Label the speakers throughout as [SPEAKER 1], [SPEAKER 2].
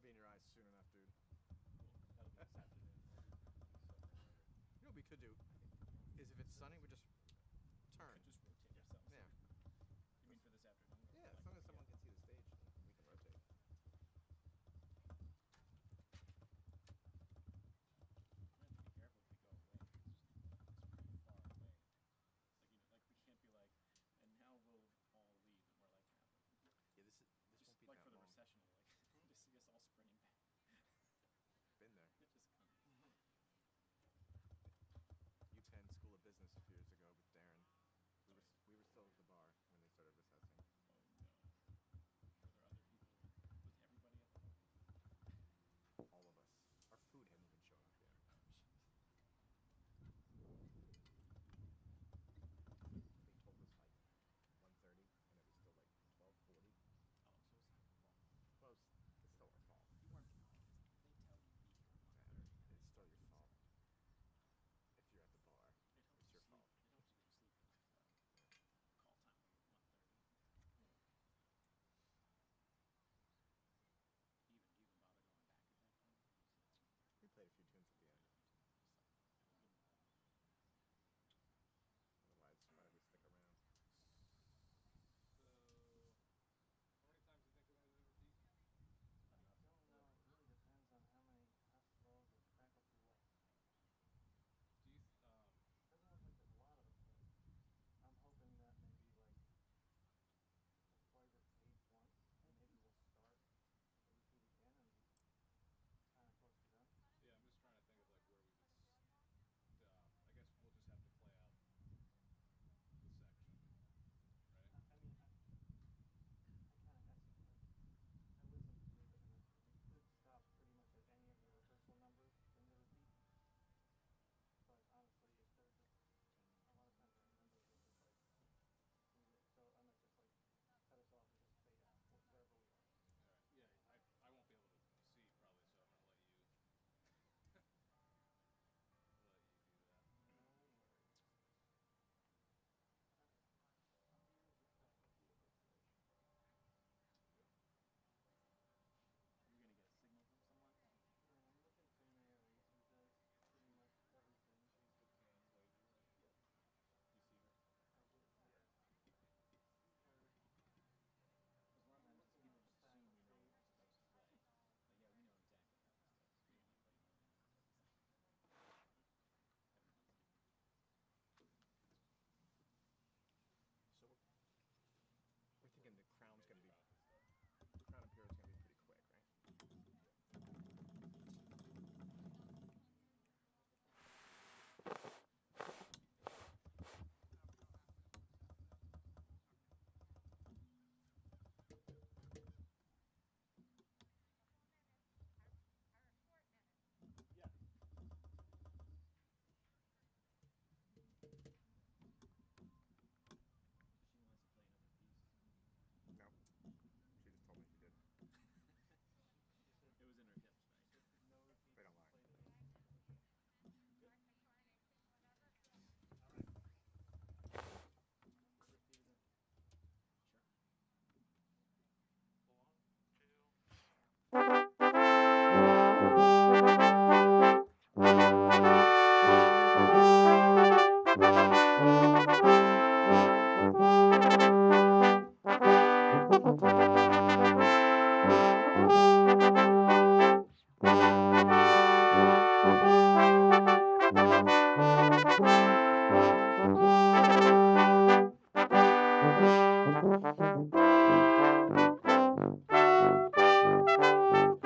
[SPEAKER 1] be in your eyes soon enough, dude.
[SPEAKER 2] That'll be this afternoon.
[SPEAKER 1] You know what we could do is if it's sunny, we just turn.
[SPEAKER 2] Could just rotate ourselves.
[SPEAKER 1] Yeah.
[SPEAKER 2] You mean for this afternoon? Or
[SPEAKER 1] Yeah,
[SPEAKER 2] like,
[SPEAKER 1] as long as someone can see the stage, then we can rotate.
[SPEAKER 2] We have to be careful if we go away. It's pretty far away. Like like we can't be like, and now we'll all leave, and we're like,
[SPEAKER 1] Yeah, this
[SPEAKER 2] just
[SPEAKER 1] won't be
[SPEAKER 2] like
[SPEAKER 1] that
[SPEAKER 2] for the
[SPEAKER 1] long.
[SPEAKER 2] recession, like just see us all sprinting back.
[SPEAKER 1] Been there.
[SPEAKER 2] It just comes.
[SPEAKER 1] U10 School of Business a few years ago with Darren. We were still at the bar when they started recessing.
[SPEAKER 2] Oh no. Were there other people? Was everybody at the bar?
[SPEAKER 1] All of us. Our food hadn't even shown up yet.
[SPEAKER 2] Oh jeez.
[SPEAKER 1] They told us like 1:30, and it was still like 12:40.
[SPEAKER 2] Oh, so it's not your fault.
[SPEAKER 1] Well, it's still our fault.
[SPEAKER 2] You weren't the honest. If they tell you be here at 1:30,
[SPEAKER 1] Yeah, it's still your fault. If you're at the bar, it's your fault.
[SPEAKER 2] It helps you go to sleep at night. Call time will be 1:30. Do you even bother going back at that point?
[SPEAKER 1] We played a few tunes at the end. Otherwise, why did we stick around?
[SPEAKER 3] So, how many times do you think we're going to do the repeat?
[SPEAKER 4] I don't know. It really depends on how slow the faculty left.
[SPEAKER 3] Do you,
[SPEAKER 4] Doesn't look like there's a lot of them, but I'm hoping that maybe like we'll play this page once, and maybe we'll start the repeat again and be kind of close to done.
[SPEAKER 3] yeah, I'm just trying to think of like where we would stop. I guess we'll just have to play out the section, right?
[SPEAKER 4] I mean, I kind of estimate. I listened through it, and we could stop pretty much at any of the rehearsal numbers in the repeat. But honestly, if they're just a lot of times our numbers are just like so I might just like cut us off and just fade out wherever we are.
[SPEAKER 3] All right. Yeah, I won't be able to see probably, so I'm gonna let you let you do that.
[SPEAKER 4] No worries. Here's the faculty list.
[SPEAKER 2] Are we gonna get a signal from someone?
[SPEAKER 4] Yeah, I'm looking to Mary, who does pretty much everything.
[SPEAKER 3] She's the translator, right?
[SPEAKER 4] Yep.
[SPEAKER 3] You see her?
[SPEAKER 4] I do. Yeah. See her.
[SPEAKER 2] Because a lot of times people just assume we know what we're supposed to play. But yeah, we know exactly how this goes. We only play 1 minute. Everyone's different.
[SPEAKER 1] So we're thinking the crown's gonna be,
[SPEAKER 3] About this stuff.
[SPEAKER 1] the crown and period's gonna be pretty quick, right?
[SPEAKER 2] Yeah. So she wants to play another piece.
[SPEAKER 1] No. She just told me she did.
[SPEAKER 2] It was in her hips, right?
[SPEAKER 4] No repeats.
[SPEAKER 1] They don't lie.
[SPEAKER 4] Played it.
[SPEAKER 2] Good.
[SPEAKER 4] All right. Repeat it.
[SPEAKER 2] Sure.
[SPEAKER 4] Full on.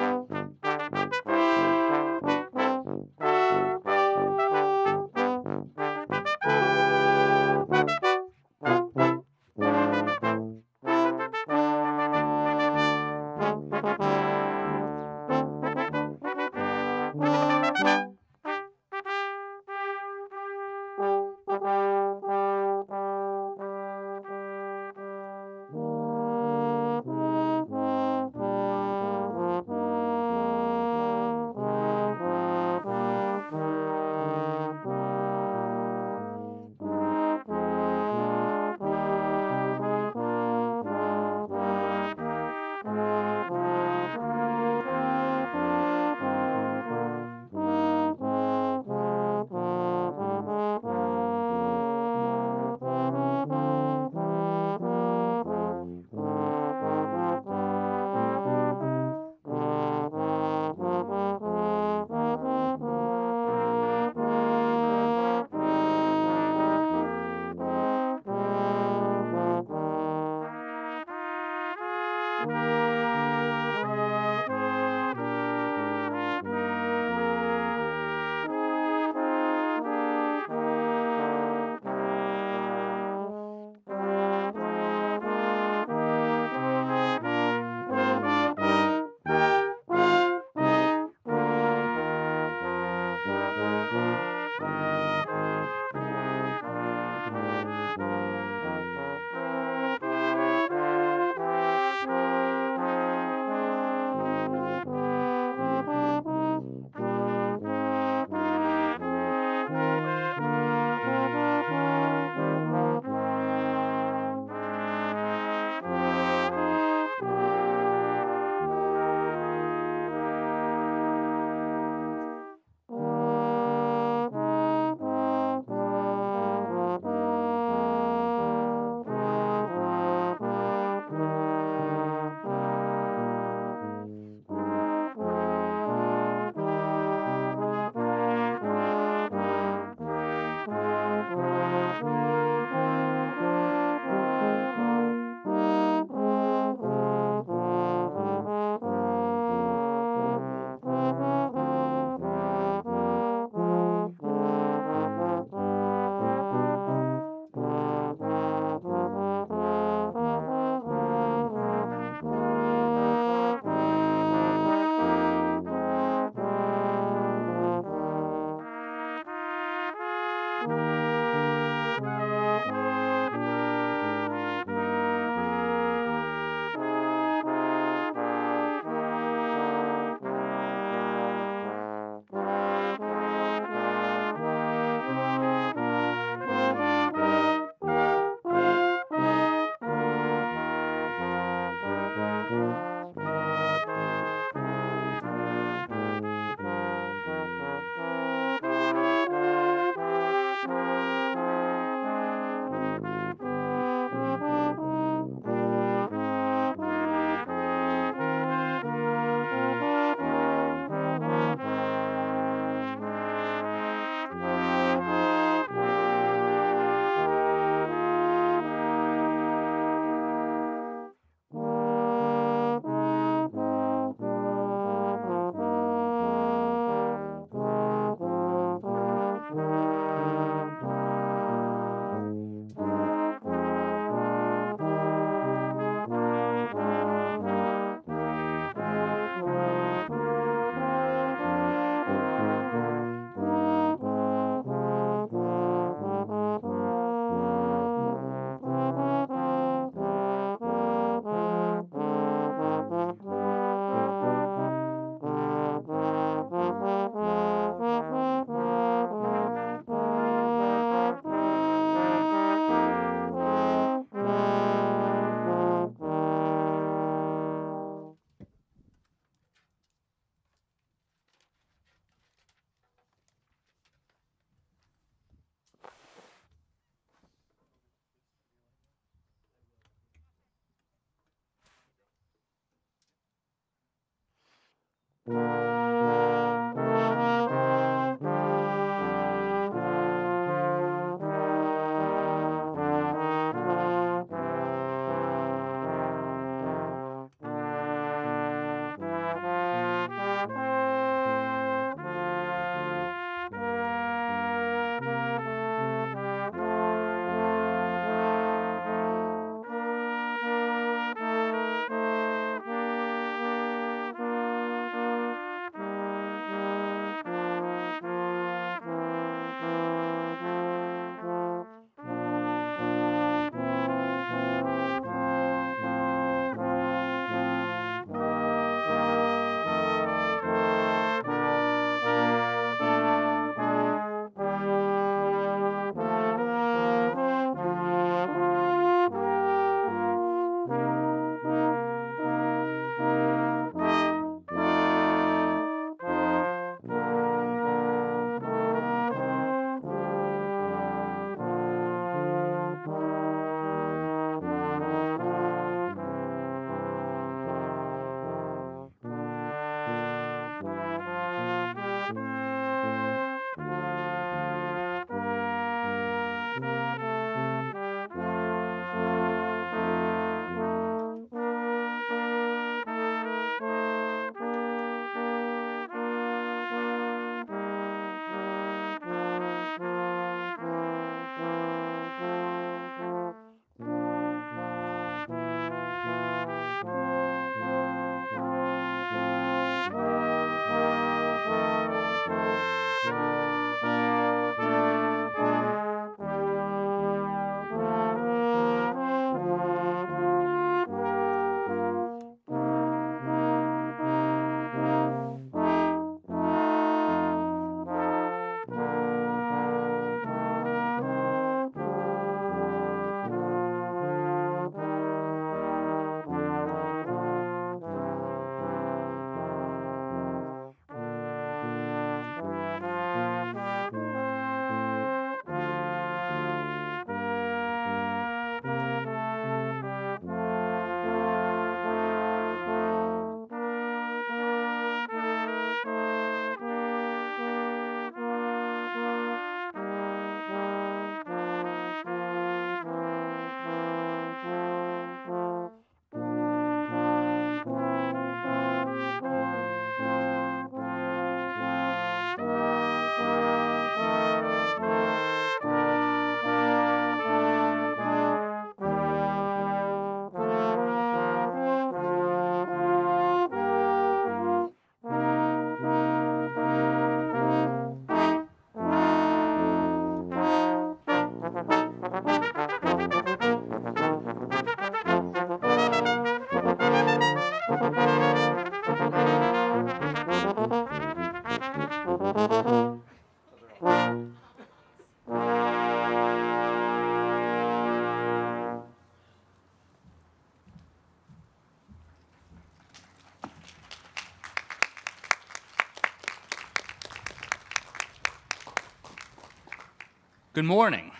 [SPEAKER 5] Good morning.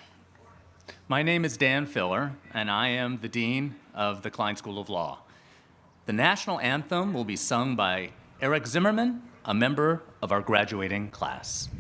[SPEAKER 5] My name is Dan Filler, and I am the Dean of the Kline School of Law. The national anthem will be sung by Eric Zimmerman, a member of our graduating class.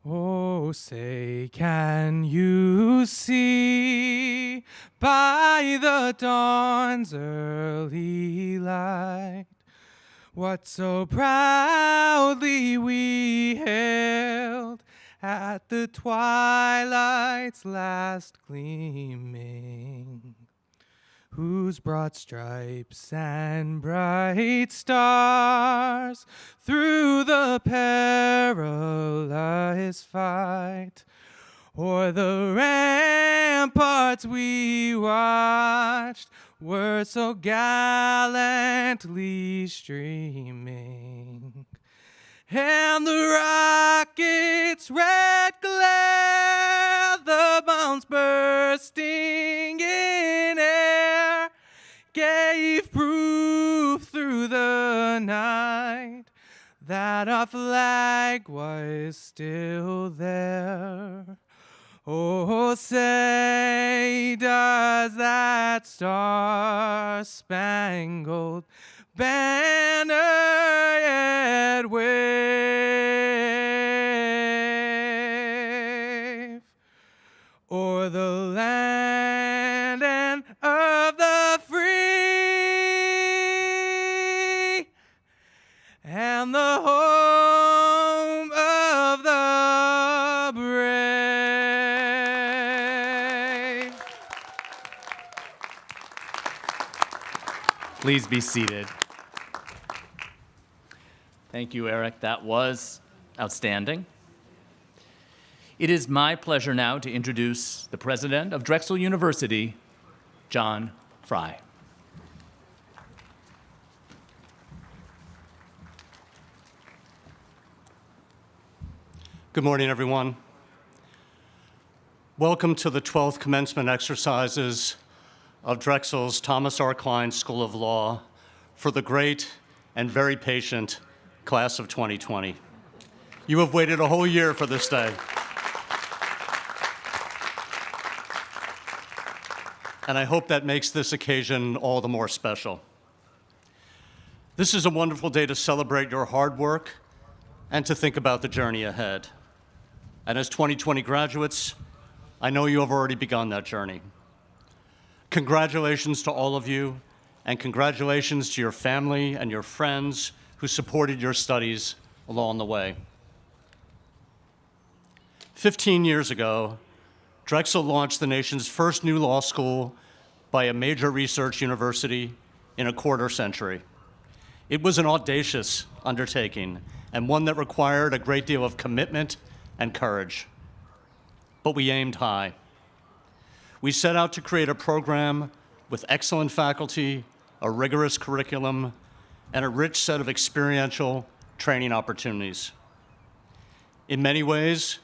[SPEAKER 6] Oh, say, can you see by the dawn's early light what so proudly we hailed at the twilight's last gleaming, whose broad stripes and bright stars through the perilous fight o'er the ramparts we watched were so gallantly streaming. And the rocket's red glare, the bombs bursting in air, gave proof through the night that that our flag was still there. Oh, say does that star-spangled banner yet wave o'er the land and of the free and the home of the brave.
[SPEAKER 5] Please be seated. Thank you, Eric. That was outstanding. It is my pleasure now to introduce the president of Drexel University, John Fry.
[SPEAKER 7] Good morning, everyone. Welcome to the 12th commencement exercises of Drexel's Thomas R. Kline School of Law for the great and very patient class of 2020. You have waited a whole year for this day. And I hope that makes this occasion all the more special. This is a wonderful day to celebrate your hard work and to think about the journey ahead. And as 2020 graduates, I know you have already begun that journey. Congratulations to all of you, and congratulations to your family and your friends who supported your studies along the way. 15 years ago, Drexel launched the nation's first new law school by a major research university in a quarter century. It was an audacious undertaking and one that required a great deal of commitment and courage. But we aimed high. We set out to create a program with excellent faculty, a rigorous curriculum, and a rich set of experiential training opportunities. In many ways,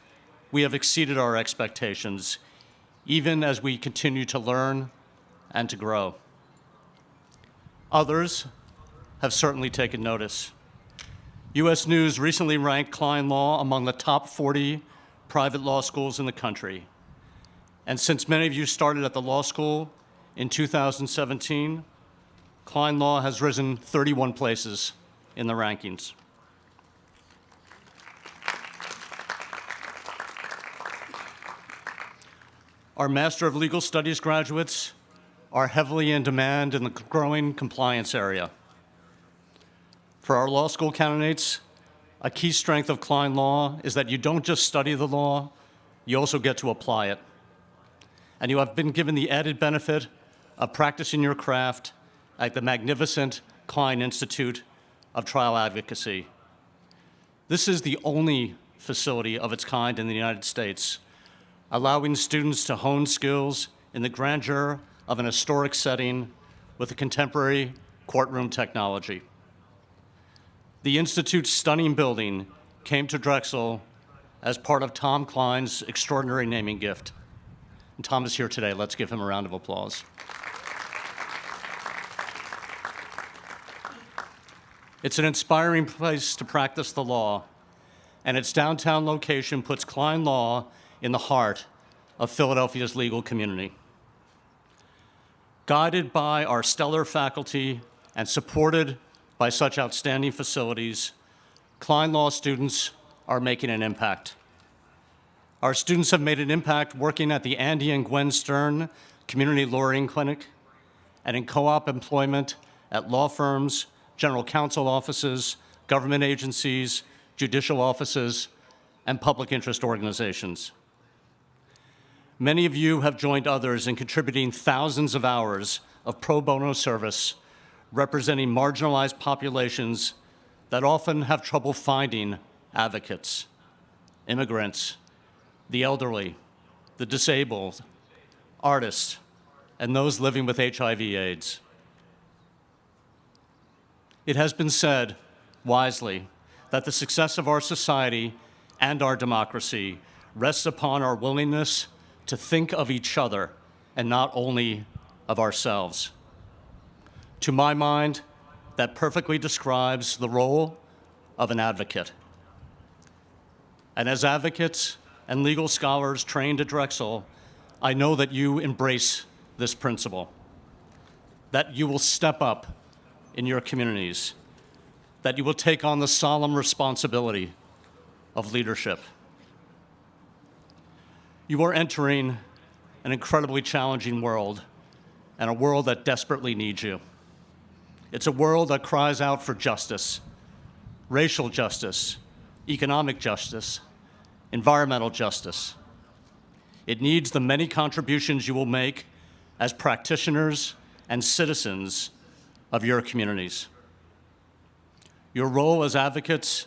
[SPEAKER 7] we have exceeded our expectations, even as we continue to learn and to grow. Others have certainly taken notice. U.S. News recently ranked Kline Law among the top 40 private law schools in the country. And since many of you started at the law school in 2017, Kline Law has risen 31 places in the rankings. Our Master of Legal Studies graduates are heavily in demand in the growing compliance area. For our law school candidates, a key strength of Kline Law is that you don't just study the law, you also get to apply it. And you have been given the added benefit of practicing your craft at the magnificent Kline Institute of Trial Advocacy. This is the only facility of its kind in the United States, allowing students to hone skills in the grandeur of an historic setting with a contemporary courtroom technology. The Institute's stunning building came to Drexel as part of Tom Kline's extraordinary naming gift. And Tom is here today. Let's give him a round of applause. It's an inspiring place to practice the law, and its downtown location puts Kline Law in the heart of Philadelphia's legal community. Guided by our stellar faculty and supported by such outstanding facilities, Kline Law students are making an impact. Our students have made an impact working at the Andy and Gwen Stern Community Lawyering Clinic and in co-op employment at law firms, general counsel offices, government agencies, judicial offices, and public interest organizations. Many of you have joined others in contributing thousands of hours of pro bono service representing marginalized populations that often have trouble finding advocates, immigrants, the elderly, the disabled, artists, and those living with HIV/AIDS. It has been said, wisely, that the success of our society and our democracy rests upon our willingness to think of each other and not only of ourselves. To my mind, that perfectly describes the role of an advocate. And as advocates and legal scholars trained at Drexel, I know that you embrace this principle, that you will step up in your communities, that you will take on the solemn responsibility of leadership. You are entering an incredibly challenging world, and a world that desperately needs you. It's a world that cries out for justice, racial justice, economic justice, environmental justice. It needs the many contributions you will make as practitioners and citizens of your communities. Your role as advocates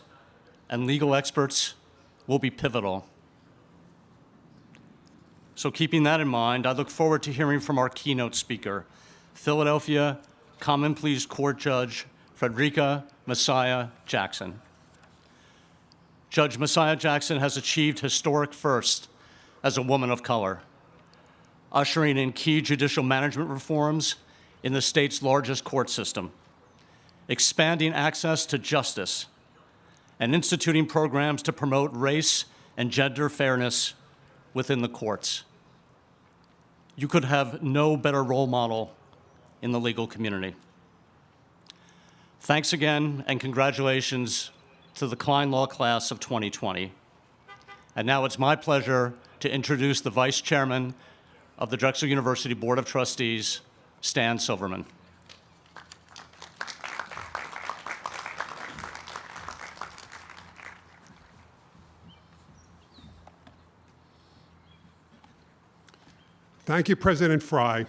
[SPEAKER 7] and legal experts will be pivotal. So keeping that in mind, I look forward to hearing from our keynote speaker, Philadelphia Common Pleas Court Judge Frederica Messiah Jackson. Judge Messiah Jackson has achieved historic firsts as a woman of color, ushering in key judicial management reforms in the state's largest court system, expanding access to justice, and instituting programs to promote race and gender fairness within the courts. You could have no better role model in the legal community. Thanks again, and congratulations to the Kline Law Class of 2020. And now it's my pleasure to introduce the Vice Chairman of the Drexel University Board of Trustees, Stan Silverman.
[SPEAKER 8] Thank you, President Fry.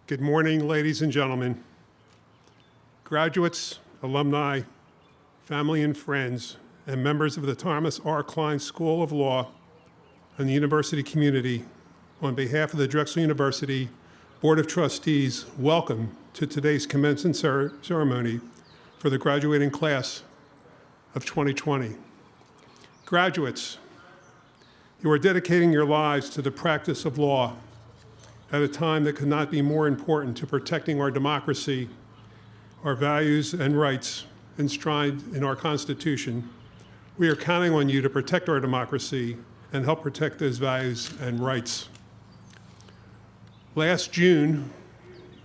[SPEAKER 8] Good morning, ladies and gentlemen, graduates, alumni, family and friends, and members of the Thomas R. Kline School of Law and the university community. On behalf of the Drexel University Board of Trustees, welcome to today's commencement ceremony for the graduating class of 2020. Graduates, you are dedicating your lives to the practice of law at a time that could not be more important to protecting our democracy, our values and rights enshrined in our Constitution. We are counting on you to protect our democracy and help protect those values and rights. Last June,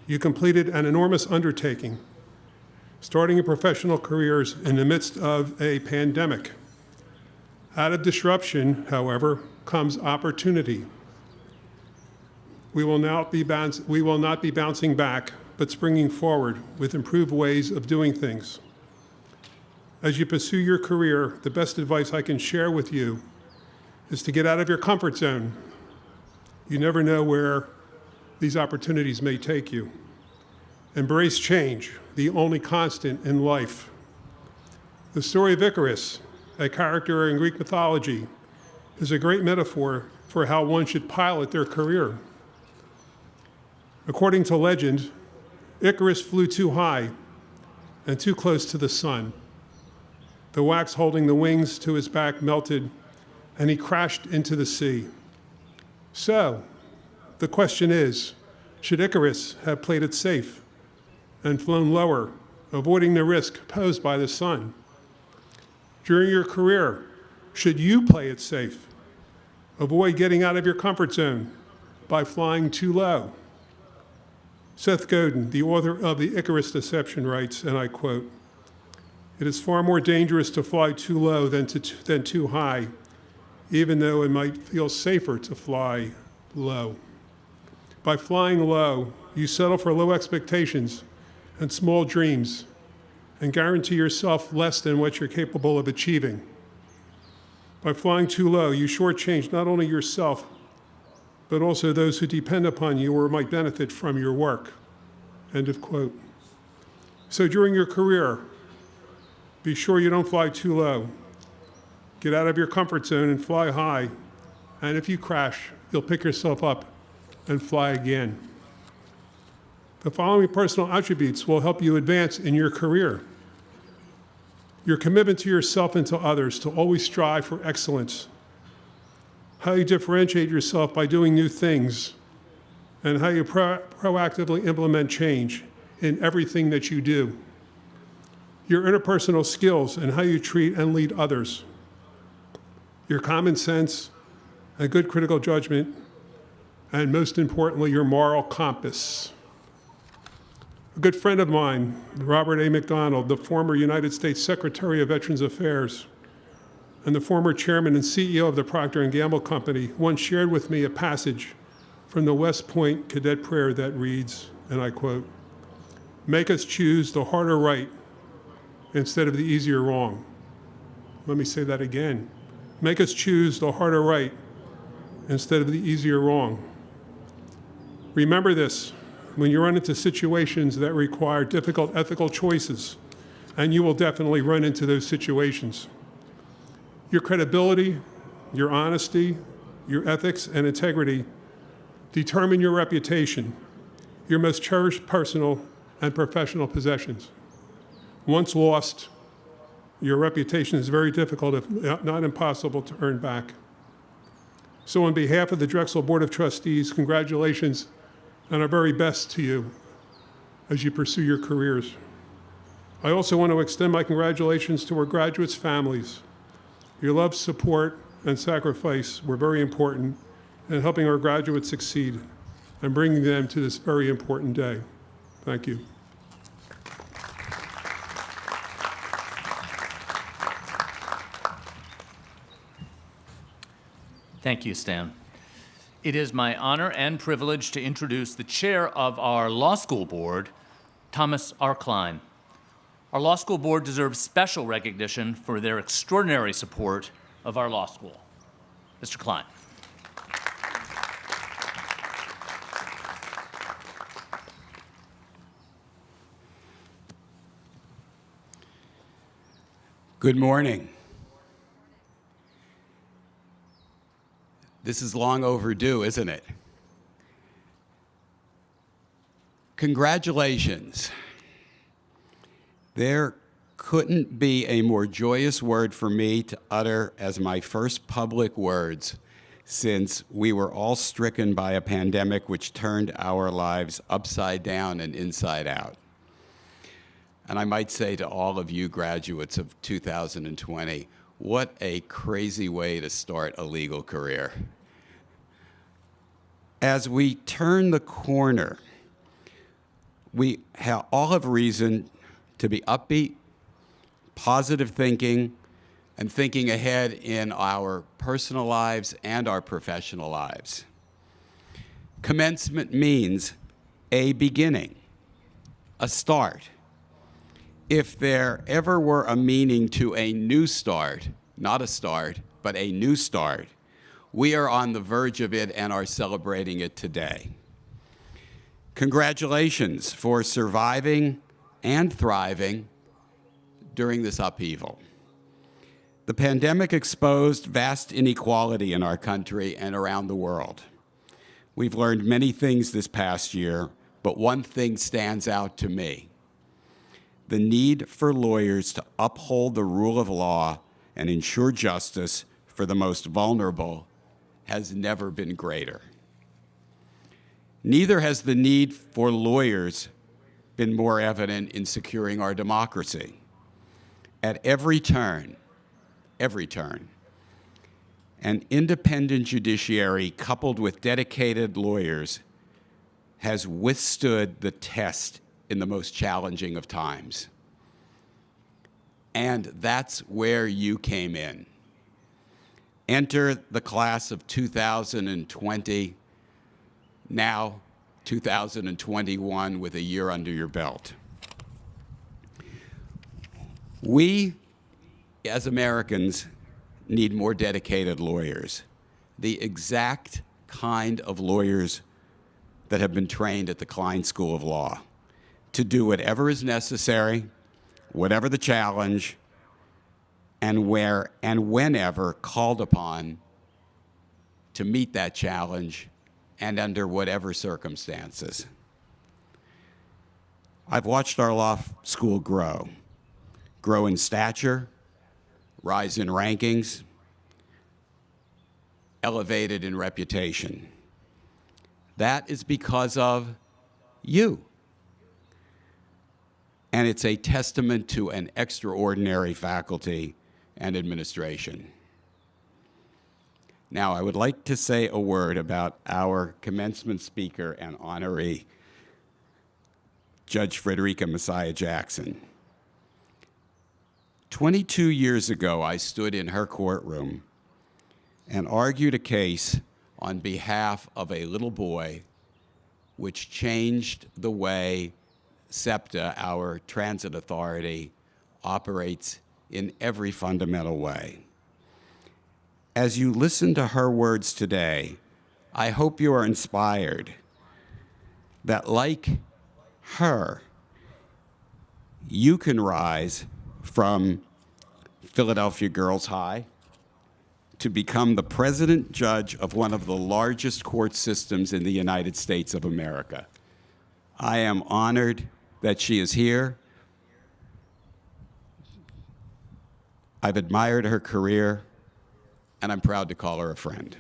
[SPEAKER 8] you completed an enormous undertaking, starting your professional careers in the midst of a pandemic. Out of disruption, however, comes opportunity. We will not be bouncing back, but springing forward with improved ways of doing things. As you pursue your career, the best advice I can share with you is to get out of your comfort zone. You never know where these opportunities may take you. Embrace change, the only constant in life. The story of Icarus, a character in Greek mythology, is a great metaphor for how one should pilot their career. According to legend, Icarus flew too high and too close to the sun. The wax holding the wings to his back melted, and he crashed into the sea. So, the question is, should Icarus have played it safe and flown lower, avoiding the risk posed by the sun? During your career, should you play it safe? Avoid getting out of your comfort zone by flying too low. Seth Godin, the author of The Icarus Deception, writes, and I quote, "It is far more dangerous to fly too low than too high, even though it might feel safer to fly low. By flying low, you settle for low expectations and small dreams and guarantee yourself less than what you're capable of achieving. By flying too low, you shortchange not only yourself, but also those who depend upon you or might benefit from your work." End of quote. So during your career, be sure you don't fly too low. Get out of your comfort zone and fly high. And if you crash, you'll pick yourself up and fly again. The following personal attributes will help you advance in your career. Your commitment to yourself and to others to always strive for excellence. How you differentiate yourself by doing new things, and how you proactively implement change in everything that you do. your interpersonal skills and how you treat and lead others, your common sense and good critical judgment, and most importantly, your moral compass. A good friend of mine, Robert A. McDonald, the former United States Secretary of Veterans Affairs and the former chairman and CEO of the Procter & Gamble Company, once shared with me a passage from the West Point Cadet Prayer that reads, and I quote, "Make us choose the harder right instead of the easier wrong." Let me say that again. Make us choose the harder right instead of the easier wrong. Remember this when you run into situations that require difficult ethical choices, and you will definitely run into those situations. Your credibility, your honesty, your ethics and integrity determine your reputation, your most cherished personal and professional possessions. Once lost, your reputation is very difficult, if not impossible, to earn back. So on behalf of the Drexel Board of Trustees, congratulations and our very best to you as you pursue your careers. I also want to extend my congratulations to our graduates' families. Your love, support, and sacrifice were very important in helping our graduates succeed and bringing them to this very important day. Thank you.
[SPEAKER 5] Thank you, Stan. It is my honor and privilege to introduce the chair of our law school board, Thomas R. Kline. Our law school board deserves special recognition for their extraordinary support of our law school. Mr. Kline.
[SPEAKER 9] Good morning. This is long overdue, isn't it? Congratulations. There couldn't be a more joyous word for me to utter as my first public words since we were all stricken by a pandemic which turned our lives upside down and inside out. And I might say to all of you graduates of 2020, what a crazy way to start a legal career. As we turn the corner, we all have reason to be upbeat, positive thinking, and thinking ahead in our personal lives and our professional lives. Commencement means a beginning, a start. If there ever were a meaning to a new start, not a start, but a new start, we are on the verge of it and are celebrating it today. Congratulations for surviving and thriving during this upheaval. The pandemic exposed vast inequality in our country and around the world. We've learned many things this past year, but one thing stands out to me: the need for lawyers to uphold the rule of law and ensure justice for the most vulnerable has never been greater. Neither has the need for lawyers been more evident in securing our democracy. At every turn, an independent judiciary coupled with dedicated lawyers has withstood the test in the most challenging of times. And that's where you came in. Enter the class of 2020, now 2021 with a year under your belt. We, as Americans, need more dedicated lawyers, the exact kind of lawyers that have been trained at the Kline School of Law, to do whatever is necessary, whatever the challenge, and where and whenever called upon to meet that challenge and under whatever circumstances. I've watched our law school grow in stature, rise in rankings, elevated in reputation. That is because of you. and it's a testament to an extraordinary faculty and administration. Now, I would like to say a word about our commencement speaker and honoree, Judge Frederica Messiah Jackson. 22 years ago, I stood in her courtroom and argued a case on behalf of a little boy which changed the way SEPTA, our transit authority, operates in every fundamental way. As you listen to her words today, I hope you are inspired that, like her, you can rise from Philadelphia Girls High to become the president judge of one of the largest court systems in the United States of America. I am honored that she is here. I've admired her career, and I'm proud to call her a friend.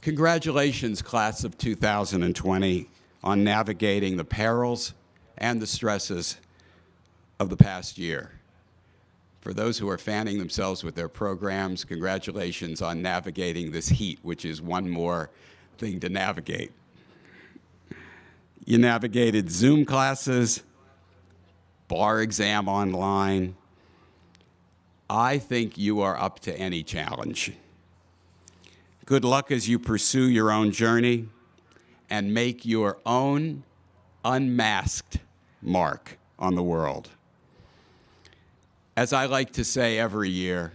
[SPEAKER 9] Congratulations, class of 2020, on navigating the perils and the stresses of the past year. For those who are fanning themselves with their programs, congratulations on navigating this heat, which is one more thing to navigate. You navigated Zoom classes, bar exam online. I think you are up to any challenge. Good luck as you pursue your own journey and make your own unmasked mark on the world. As I like to say every year,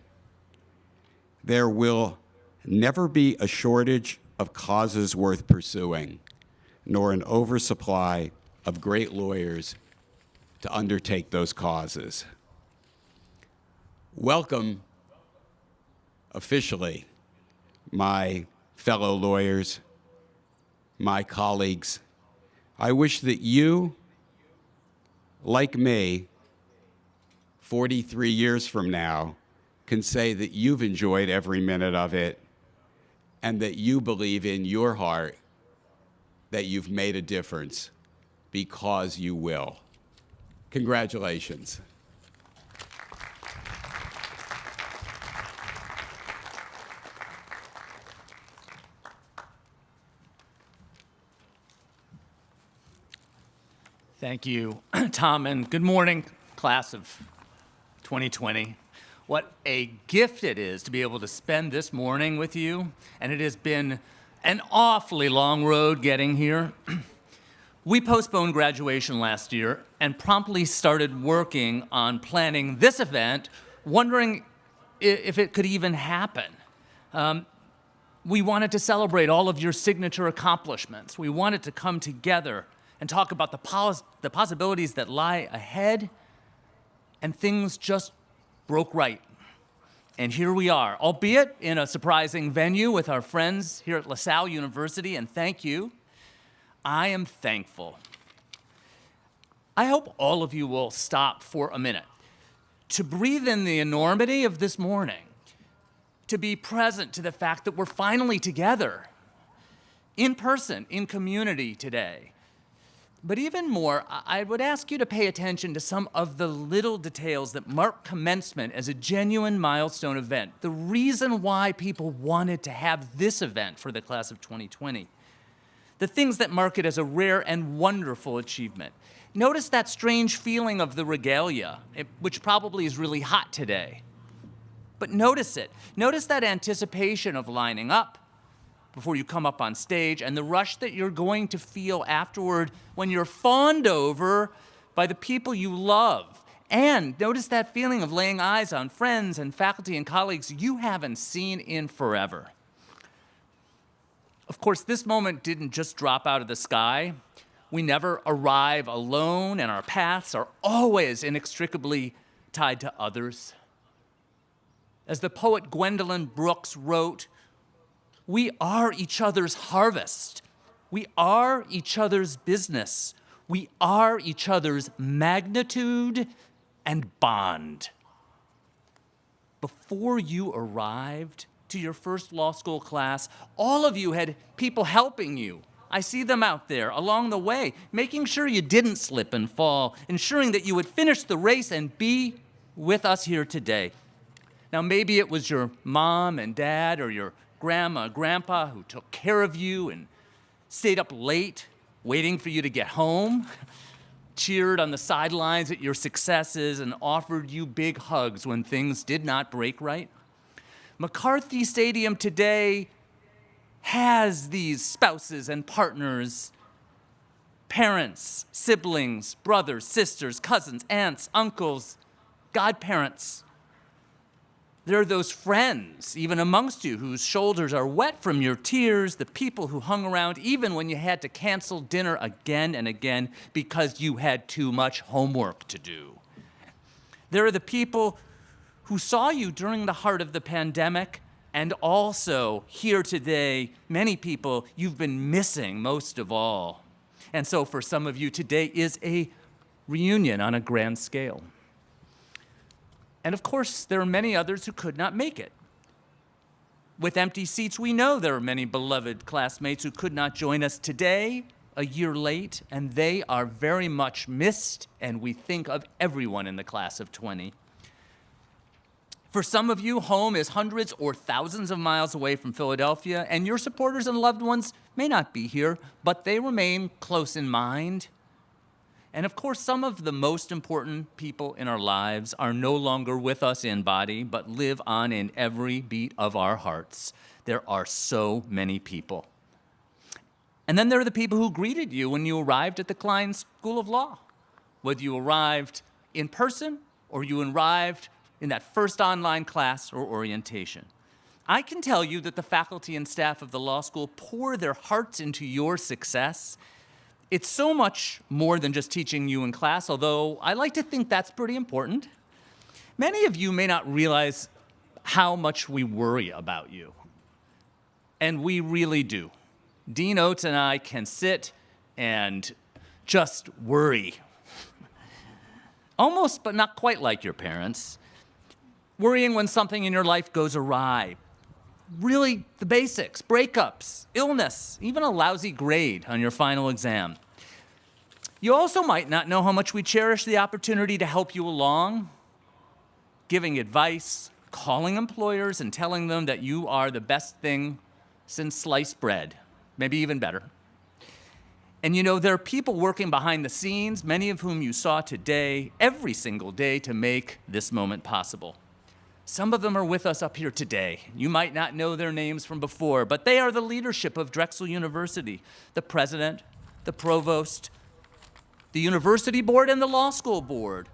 [SPEAKER 9] there will never be a shortage of causes worth pursuing, nor an oversupply of great lawyers to undertake those causes. Welcome, officially, my fellow lawyers, my colleagues. I wish that you, like me, 43 years from now, can say that you've enjoyed every minute of it and that you believe in your heart that you've made a difference, because you will. Congratulations.
[SPEAKER 5] Thank you, Tom, and good morning, class of 2020. What a gift it is to be able to spend this morning with you, and it has been an awfully long road getting here. We postponed graduation last year and promptly started working on planning this event, wondering if it could even happen. We wanted to celebrate all of your signature accomplishments. We wanted to come together and talk about the possibilities that lie ahead, and things just broke right. And here we are, albeit in a surprising venue with our friends here at LaSalle University, and thank you. I am thankful. I hope all of you will stop for a minute to breathe in the enormity of this morning, to be present to the fact that we're finally together, in person, in community today. But even more, I would ask you to pay attention to some of the little details that mark commencement as a genuine milestone event, the reason why people wanted to have this event for the class of 2020, the things that mark it as a rare and wonderful achievement. Notice that strange feeling of the regalia, which probably is really hot today. But notice it. Notice that anticipation of lining up before you come up on stage, and the rush that you're going to feel afterward when you're fawned over by the people you love. And notice that feeling of laying eyes on friends and faculty and colleagues you haven't seen in forever. Of course, this moment didn't just drop out of the sky. We never arrive alone, and our paths are always inextricably tied to others. As the poet Gwendolyn Brooks wrote, we are each other's harvest. We are each other's business. We are each other's magnitude and bond. Before you arrived to your first law school class, all of you had people helping you, I see them out there along the way, making sure you didn't slip and fall, ensuring that you would finish the race and be with us here today. Now, maybe it was your mom and dad or your grandma, grandpa who took care of you and stayed up late waiting for you to get home, cheered on the sidelines at your successes, and offered you big hugs when things did not break right. McCarthy Stadium today has these spouses and partners, parents, siblings, brothers, sisters, cousins, aunts, uncles, godparents. There are those friends, even amongst you, whose shoulders are wet from your tears, the people who hung around even when you had to cancel dinner again and again because you had too much homework to do. There are the people who saw you during the heart of the pandemic, and also here today, many people you've been missing most of all. And so for some of you, today is a reunion on a grand scale. And of course, there are many others who could not make it. With empty seats, we know there are many beloved classmates who could not join us today, a year late, and they are very much missed, and we think of everyone in the class of 20. For some of you, home is hundreds or thousands of miles away from Philadelphia, and your supporters and loved ones may not be here, but they remain close in mind. And of course, some of the most important people in our lives are no longer with us in body, but live on in every beat of our hearts. There are so many people. And then there are the people who greeted you when you arrived at the Kline School of Law, whether you arrived in person or you arrived in that first online class or orientation. I can tell you that the faculty and staff of the law school pour their hearts into your success. It's so much more than just teaching you in class, although I like to think that's pretty important. Many of you may not realize how much we worry about you, and we really do. Dean Oates and I can sit and just worry. Almost, but not quite like your parents. Worrying when something in your life goes awry. Really, the basics, breakups, illness, even a lousy grade on your final exam. You also might not know how much we cherish the opportunity to help you along, giving advice, calling employers and telling them that you are the best thing since sliced bread, maybe even better. And you know, there are people working behind the scenes, many of whom you saw today, every single day, to make this moment possible. Some of them are with us up here today. You might not know their names from before, but they are the leadership of Drexel University, the president, the provost, the university board, and the law school board,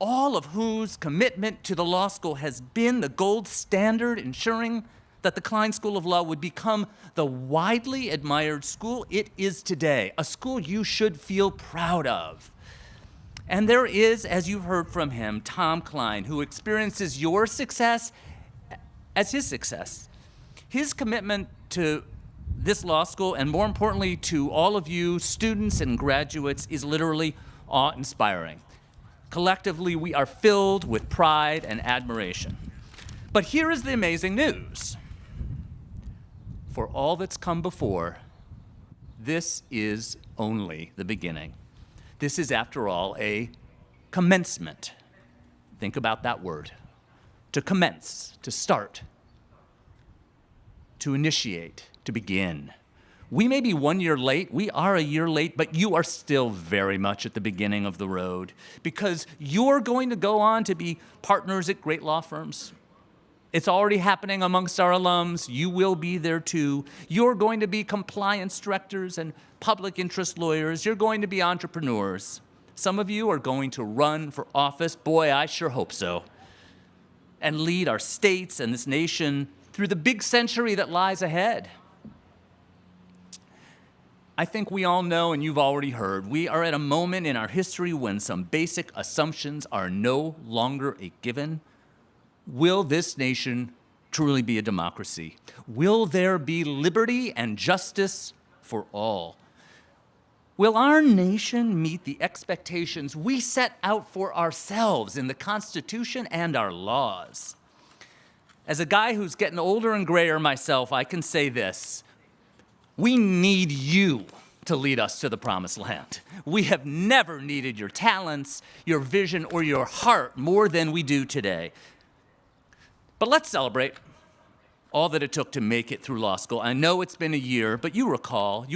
[SPEAKER 5] all of whose commitment to the law school has been the gold standard, ensuring that the Kline School of Law would become the widely admired school it is today, a school you should feel proud of. And there is, as you've heard from him, Tom Kline, who experiences your success as his success. His commitment to this law school, and more importantly to all of you students and graduates, is literally awe-inspiring. Collectively, we are filled with pride and admiration. But here is the amazing news. For all that's come before, this is only the beginning. This is, after all, a commencement. Think about that word. To commence, to start, to initiate, to begin. We may be 1 year late, we are a year late, but you are still very much at the beginning of the road, because you're going to go on to be partners at great law firms. It's already happening amongst our alums. You will be there too. You're going to be compliance directors and public interest lawyers. You're going to be entrepreneurs. Some of you are going to run for office. Boy, I sure hope so. And lead our states and this nation through the big century that lies ahead. I think we all know, and you've already heard, we are at a moment in our history when some basic assumptions are no longer a given. Will this nation truly be a democracy? Will there be liberty and justice for all? Will our nation meet the expectations we set out for ourselves in the Constitution and our laws? As a guy who's getting older and grayer myself, I can say this. We need you to lead us to the promised land. We have never needed your talents, your vision, or your heart more than we do today. But let's celebrate all that it took to make it through law school. I know it's been a year, but you recall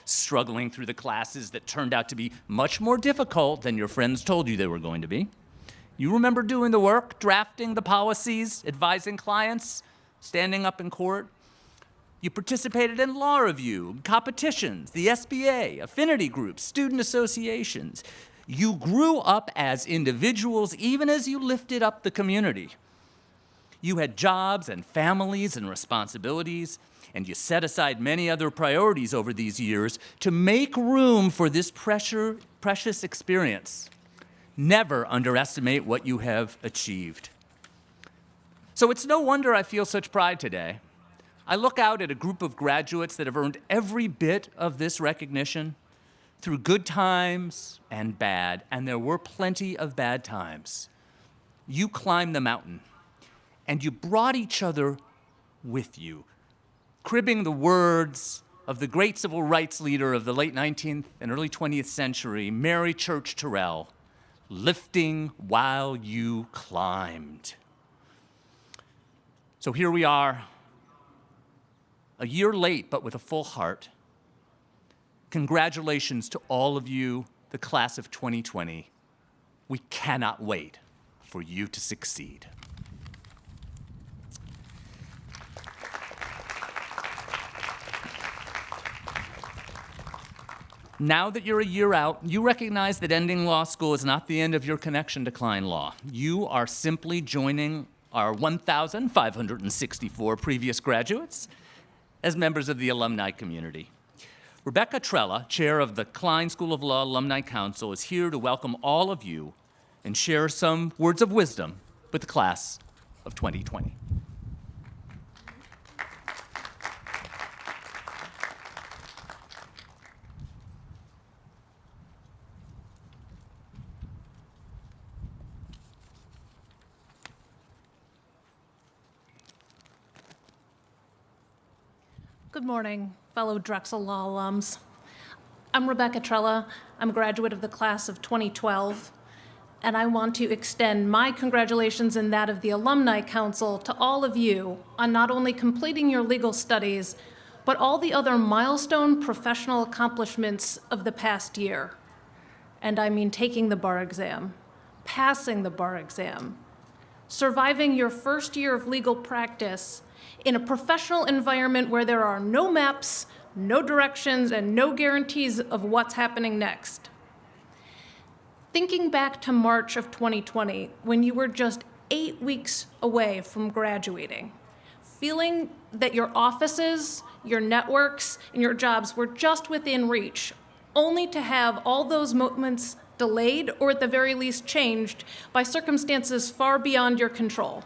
[SPEAKER 5] struggling through the classes that turned out to be much more difficult than your friends told you they were going to be. You remember doing the work, drafting the policies, advising clients, standing up in court. You participated in law review, competitions, the SBA, affinity groups, student associations. You grew up as individuals even as you lifted up the community. You had jobs and families and responsibilities, and you set aside many other priorities over these years to make room for this precious experience. Never underestimate what you have achieved. So it's no wonder I feel such pride today. I look out at a group of graduates that have earned every bit of this recognition through good times and bad, and there were plenty of bad times. You climbed the mountain, and you brought each other with you, cribbing the words of the great civil rights leader of the late 19th and early 20th century, Mary Church Terrell, lifting while you climbed. So here we are, a year late, but with a full heart. Congratulations to all of you, the class of 2020. We cannot wait for you to succeed. Now that you're a year out, you recognize that ending law school is not the end of your connection to Kline Law. You are simply joining our 1,564 previous graduates as members of the alumni community. Rebecca Trella, chair of the Kline School of Law Alumni Council, is here to welcome all of you and share some words of wisdom with the class of 2020.
[SPEAKER 10] Good morning, fellow Drexel Law alums. I'm Rebecca Trella. I'm a graduate of the class of 2012, and I want to extend my congratulations and that of the Alumni Council to all of you on not only completing your legal studies, but all the other milestone professional accomplishments of the past year. And I mean taking the bar exam, passing the bar exam, surviving your first year of legal practice in a professional environment where there are no maps, no directions, and no guarantees of what's happening next. Thinking back to March of 2020, when you were just 8 weeks away from graduating, feeling that your offices, your networks, and your jobs were just within reach, only to have all those moments delayed or at the very least changed by circumstances far beyond your control.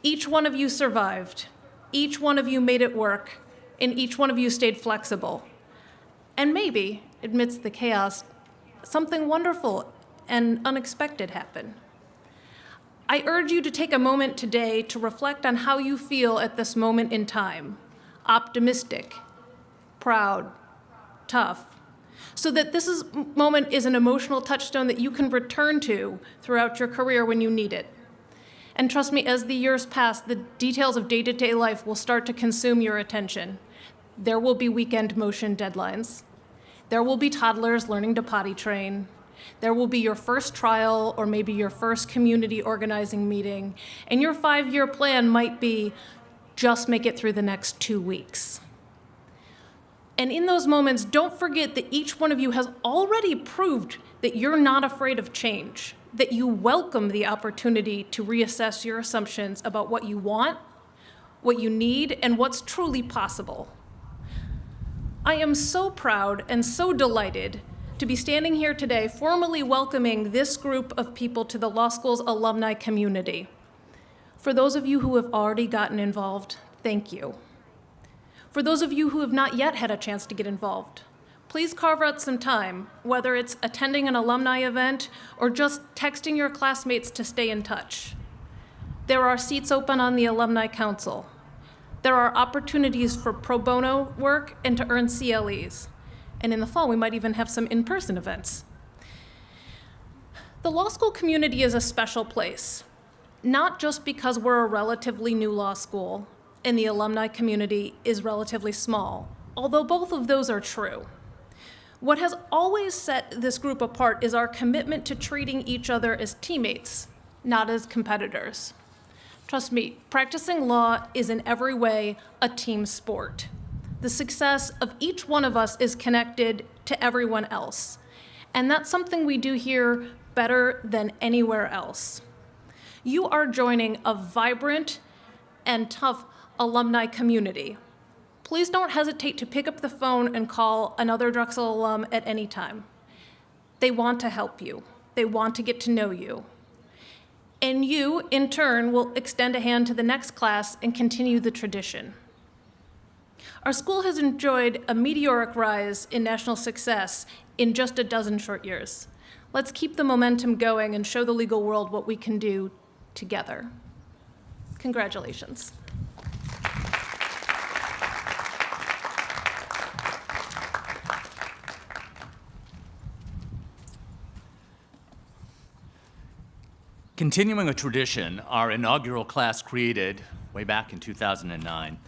[SPEAKER 10] Each one of you survived, each one of you made it work, and each one of you stayed flexible. And maybe, amidst the chaos, something wonderful and unexpected happened. I urge you to take a moment today to reflect on how you feel at this moment in time, optimistic, proud, tough, so that this moment is an emotional touchstone that you can return to throughout your career when you need it. And trust me, as the years pass, the details of day-to-day life will start to consume your attention. There will be weekend motion deadlines. There will be toddlers learning to potty train. There will be your first trial or maybe your first community organizing meeting. And your 5-year plan might be just make it through the next 2 weeks. And in those moments, don't forget that each one of you has already proved that you're not afraid of change, that you welcome the opportunity to reassess your assumptions about what you want, what you need, and what's truly possible. I am so proud and so delighted to be standing here today formally welcoming this group of people to the law school's alumni community. For those of you who have already gotten involved, thank you. For those of you who have not yet had a chance to get involved, please carve out some time, whether it's attending an alumni event or just texting your classmates to stay in touch. There are seats open on the Alumni Council. There are opportunities for pro bono work and to earn CLEs. And in the fall, we might even have some in-person events. The law school community is a special place, not just because we're a relatively new law school and the alumni community is relatively small, although both of those are true. What has always set this group apart is our commitment to treating each other as teammates, not as competitors. Trust me, practicing law is in every way a team sport. The success of each one of us is connected to everyone else, and that's something we do here better than anywhere else. You are joining a vibrant and tough alumni community. Please don't hesitate to pick up the phone and call another Drexel alum at any time. They want to help you. They want to get to know you. And you, in turn, will extend a hand to the next class and continue the tradition. Our school has enjoyed a meteoric rise in national success in just a dozen short years. Let's keep the momentum going and show the legal world what we can do together. Congratulations.
[SPEAKER 5] Continuing a tradition our inaugural class created way back in 2009,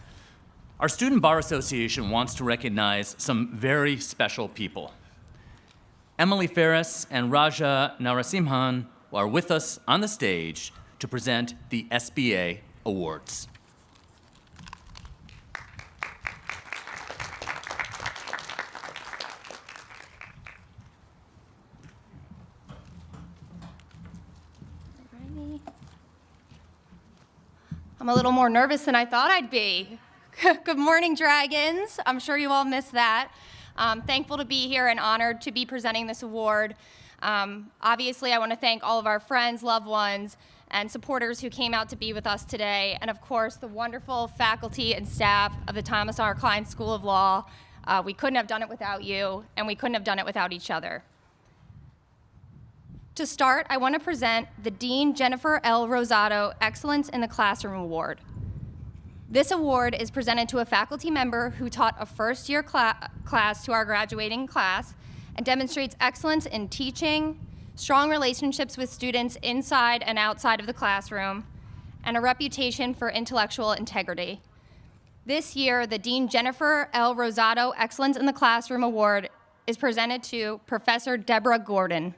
[SPEAKER 5] our Student Bar Association wants to recognize some very special people. Emily Ferris and Raja Narasimhan are with us on the stage to present the SBA Awards.
[SPEAKER 11] I'm a little more nervous than I thought I'd be. Good morning, Dragons. I'm sure you all missed that. Thankful to be here and honored to be presenting this award. Obviously, I want to thank all of our friends, loved ones, and supporters who came out to be with us today, and of course, the wonderful faculty and staff of the Thomas R. Kline School of Law. We couldn't have done it without you, and we couldn't have done it without each other. To start, I want to present the Dean Jennifer L. Rosado Excellence in the Classroom Award. This award is presented to a faculty member who taught a first-year class to our graduating class and demonstrates excellence in teaching, strong relationships with students inside and outside of the classroom, and a reputation for intellectual integrity. This year, the Dean Jennifer L. Rosado Excellence in the Classroom Award is presented to Professor Deborah Gordon.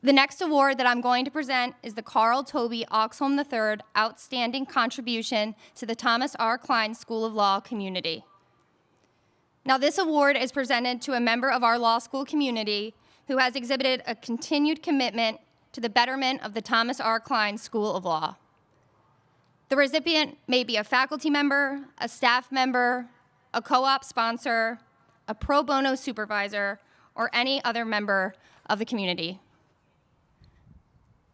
[SPEAKER 11] The next award that I'm going to present is the Carl Toby Oxholm III Outstanding Contribution to the Thomas R. Kline School of Law community. Now, this award is presented to a member of our law school community who has exhibited a continued commitment to the betterment of the Thomas R. Kline School of Law. The recipient may be a faculty member, a staff member, a co-op sponsor, a pro bono supervisor, or any other member of the community.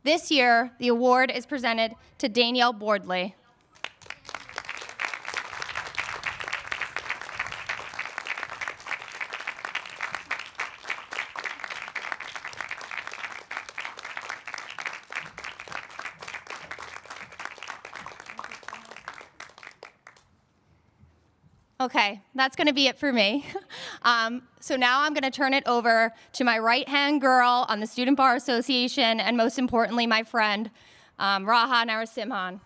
[SPEAKER 11] This year, the award is presented to Danielle Boardley. Okay, that's going to be it for me. So now I'm going to turn it over to my right-hand girl on the Student Bar Association, and most importantly, my friend, Raha Narasimhan.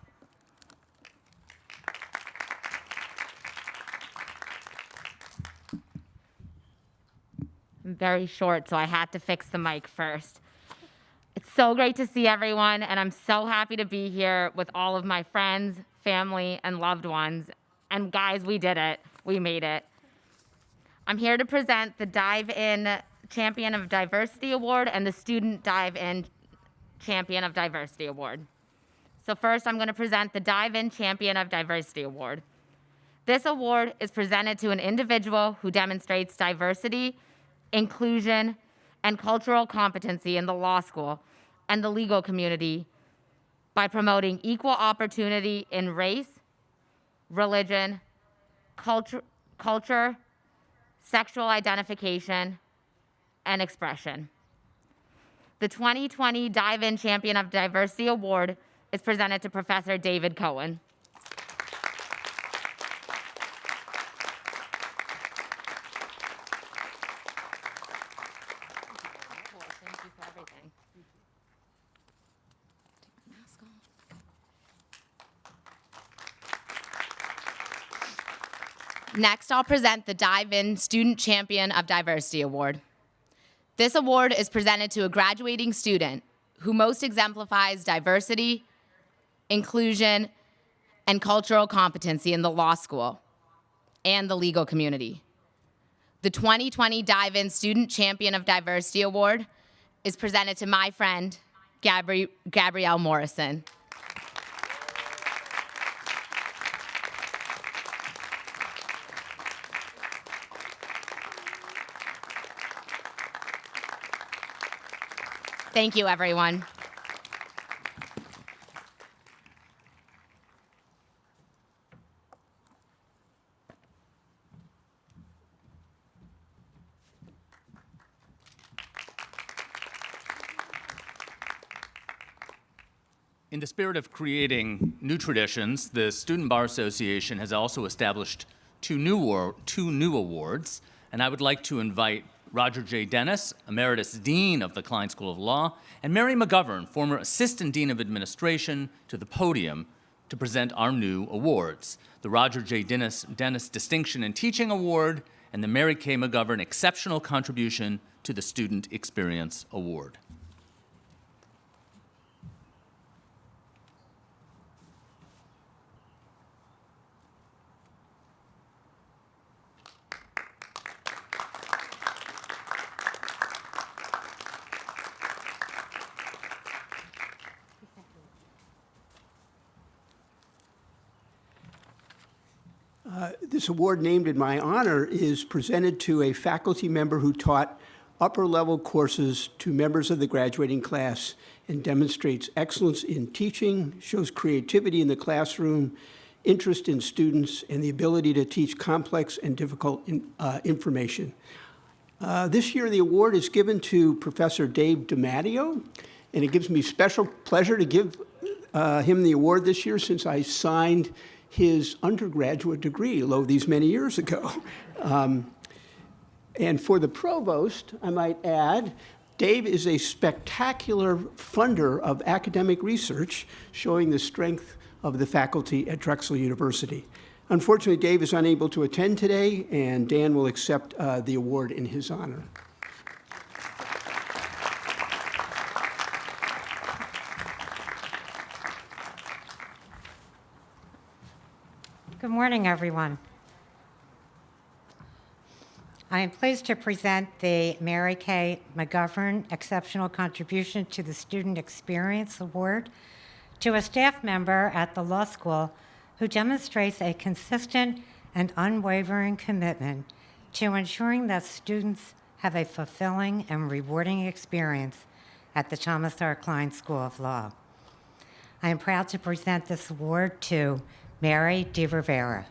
[SPEAKER 12] I'm very short, so I had to fix the mic first. It's so great to see everyone, and I'm so happy to be here with all of my friends, family, and loved ones. And guys, we did it. We made it. I'm here to present the Dive In Champion of Diversity Award and the Student Dive In Champion of Diversity Award. So first, I'm going to present the Dive In Champion of Diversity Award. This award is presented to an individual who demonstrates diversity, inclusion, and cultural competency in the law school and the legal community by promoting equal opportunity in race, religion, culture, sexual identification, and expression. The 2020 Dive-In Champion of Diversity Award is presented to Professor David Cohen. Thank you for everything. Take my mask off. Next, I'll present the Dive-In Student Champion of Diversity Award. This award is presented to a graduating student who most exemplifies diversity, inclusion, and cultural competency in the law school and the legal community. The 2020 Dive-In Student Champion of Diversity Award is presented to my friend, Gabrielle Morrison. Thank you, everyone.
[SPEAKER 5] In the spirit of creating new traditions, the Student Bar Association has also established two new awards, and I would like to invite Roger J. Dennis, Emeritus Dean of the Kline School of Law, and Mary McGovern, former Assistant Dean of Administration, to the podium to present our new awards. The Roger J. Dennis Distinction in Teaching Award and the Mary K. McGovern Exceptional Contribution to the Student Experience Award.
[SPEAKER 13] This award named in my honor is presented to a faculty member who taught upper-level courses to members of the graduating class and demonstrates excellence in teaching, shows creativity in the classroom, interest in students, and the ability to teach complex and difficult information. This year, the award is given to Professor Dave DiMatteo, and it gives me special pleasure to give him the award this year since I signed his undergraduate degree, these many years ago. And for the provost, I might add, Dave is a spectacular funder of academic research, showing the strength of the faculty at Drexel University. Unfortunately, Dave is unable to attend today, and Dan will accept the award in his honor.
[SPEAKER 14] Good morning, everyone. I am pleased to present the Mary K. McGovern Exceptional Contribution to the Student Experience Award to a staff member at the law school who demonstrates a consistent and unwavering commitment to ensuring that students have a fulfilling and rewarding experience at the Thomas R. Kline School of Law. I am proud to present this award to Mary De Rivera.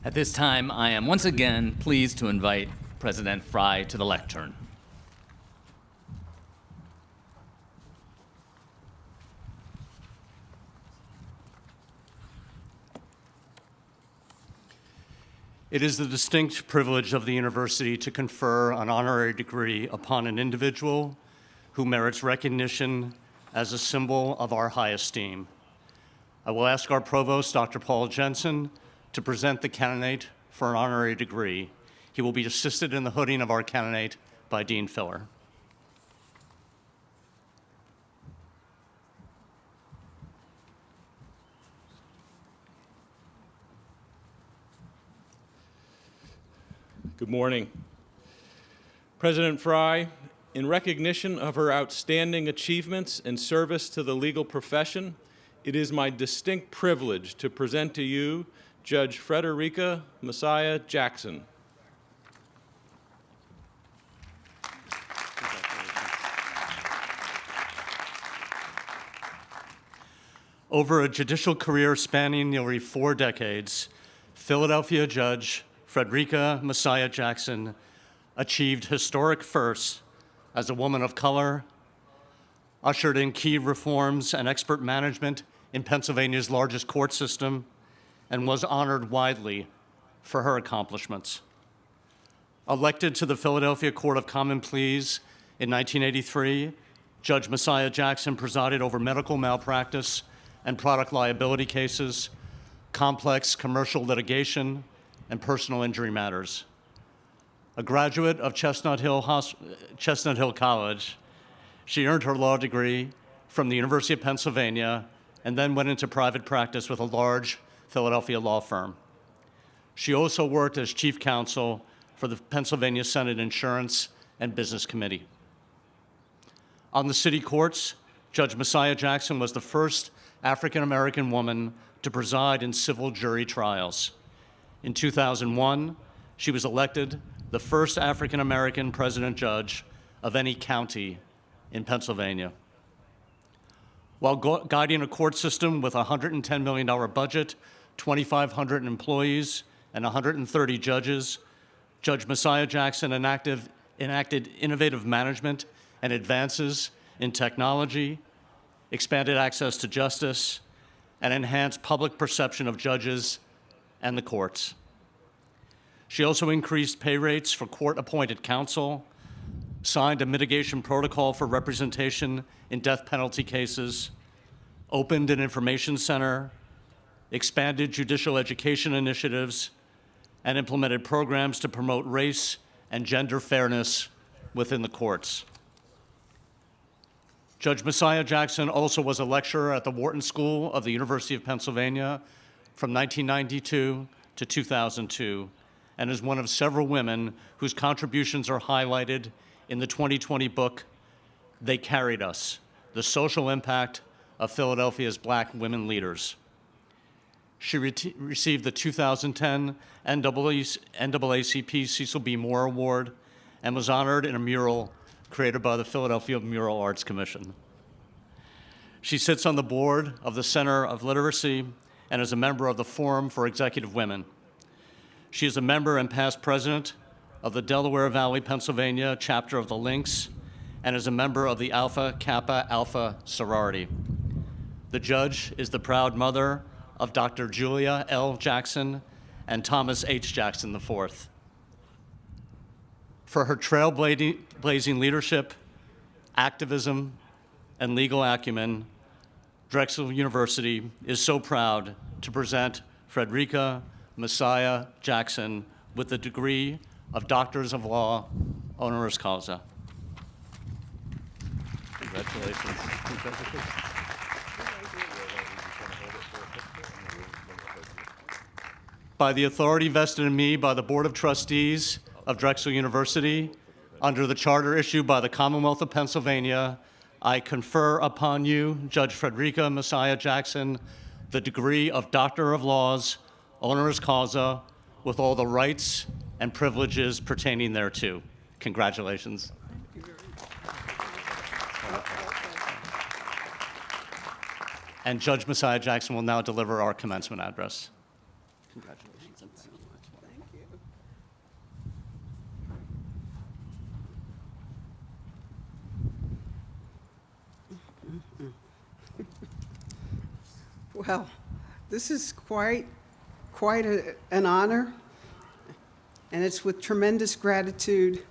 [SPEAKER 5] At this time, I am once again pleased to invite President Fry to the lectern.
[SPEAKER 7] It is the distinct privilege of the university to confer an honorary degree upon an individual who merits recognition as a symbol of our high esteem. I will ask our provost, Dr. Paul Jensen, to present the candidate for an honorary degree. He will be assisted in the hooding of our candidate by Dean Filler.
[SPEAKER 15] Good morning. President Fry, In recognition of her outstanding achievements and service to the legal profession, it is my distinct privilege to present to you Judge Frederica Messiah Jackson.
[SPEAKER 7] Over a judicial career spanning nearly 4 decades, Philadelphia Judge Frederica Messiah Jackson achieved historic firsts as a woman of color, ushered in key reforms and expert management in Pennsylvania's largest court system, and was honored widely for her accomplishments. Elected to the Philadelphia Court of Common Pleas in 1983, Judge Messiah Jackson presided over medical malpractice and product liability cases, complex commercial litigation, and personal injury matters. A graduate of Chestnut Hill College, she earned her law degree from the University of Pennsylvania and then went into private practice with a large Philadelphia law firm. She also worked as chief counsel for the Pennsylvania Senate Insurance and Business Committee. On the city courts, Judge Messiah Jackson was the first African-American woman to preside in civil jury trials. In 2001, she was elected the first African-American president judge of any county in Pennsylvania. While guiding a court system with a $110 million budget, 2,500 employees, and 130 judges, Judge Messiah Jackson enacted innovative management and advances in technology, expanded access to justice, and enhanced public perception of judges and the courts. She also increased pay rates for court-appointed counsel, signed a mitigation protocol for representation in death penalty cases, opened an information center, expanded judicial education initiatives, and implemented programs to promote race and gender fairness within the courts. Judge Messiah Jackson also was a lecturer at the Wharton School of the University of Pennsylvania from 1992 to 2002, and is one of several women whose contributions are highlighted in the 2020 book, They Carried Us: The Social Impact of Philadelphia's Black Women Leaders. She received the 2010 NAACP Cecil B. Moore Award and was honored in a mural created by the Philadelphia Mural Arts Commission. She sits on the board of the Center of Literacy and is a member of the Forum for Executive Women. She is a member and past president of the Delaware Valley, Pennsylvania chapter of the Lynx, and is a member of the Alpha Kappa Alpha sorority. The judge is the proud mother of Dr. Julia L. Jackson and Thomas H. Jackson IV. For her trailblazing leadership, activism, and legal acumen, Drexel University is so proud to present Frederica Messiah Jackson with the degree of Doctors of Law, honoris causa. Congratulations. By the authority vested in me by the Board of Trustees of Drexel University, under the charter issued by the Commonwealth of Pennsylvania, I confer upon you, Judge Frederica Messiah Jackson, the degree of Doctor of Laws, honoris causa, with all the rights and privileges pertaining thereto. Congratulations. And Judge Messiah Jackson will now deliver our commencement address. Congratulations.
[SPEAKER 16] Thank you. Well, this is quite an honor, and it's with tremendous gratitude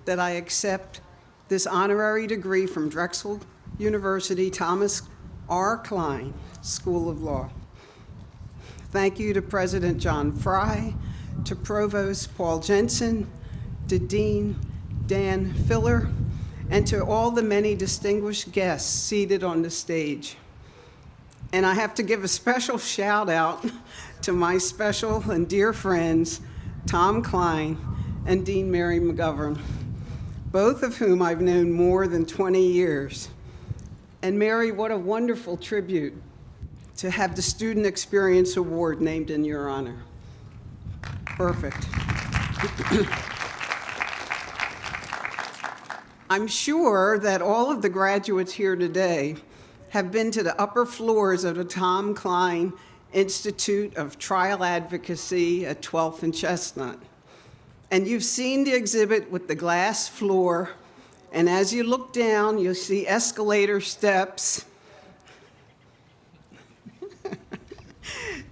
[SPEAKER 16] that I accept this honorary degree from Drexel University Thomas R. Kline School of Law. Thank you to President John Fry, to Provost Paul Jensen, to Dean Dan Filler, and to all the many distinguished guests seated on the stage. And I have to give a special shout out to my special and dear friends, Tom Kline and Dean Mary McGovern. both of whom I've known more than 20 years. And Mary, what a wonderful tribute to have the Student Experience Award named in your honor. Perfect. I'm sure that all of the graduates here today have been to the upper floors of the Tom Kline Institute of Trial Advocacy at 12th and Chestnut. And you've seen the exhibit with the glass floor, and as you look down, you'll see escalator steps.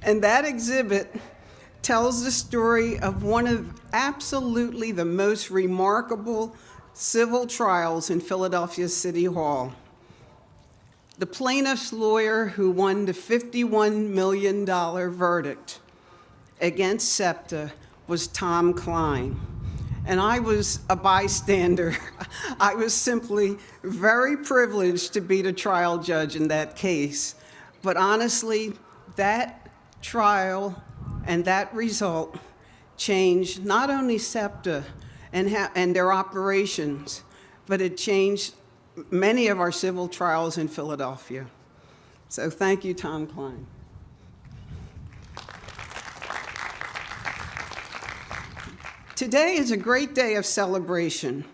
[SPEAKER 16] And that exhibit tells the story of one of absolutely the most remarkable civil trials in Philadelphia City Hall. The plaintiff's lawyer who won the $51 million verdict against SEPTA was Tom Kline. And I was a bystander. I was simply very privileged to be the trial judge in that case. But honestly, that trial and that result changed not only SEPTA and their operations, but it changed many of our civil trials in Philadelphia. So thank you, Tom Kline. Today is a great day of celebration.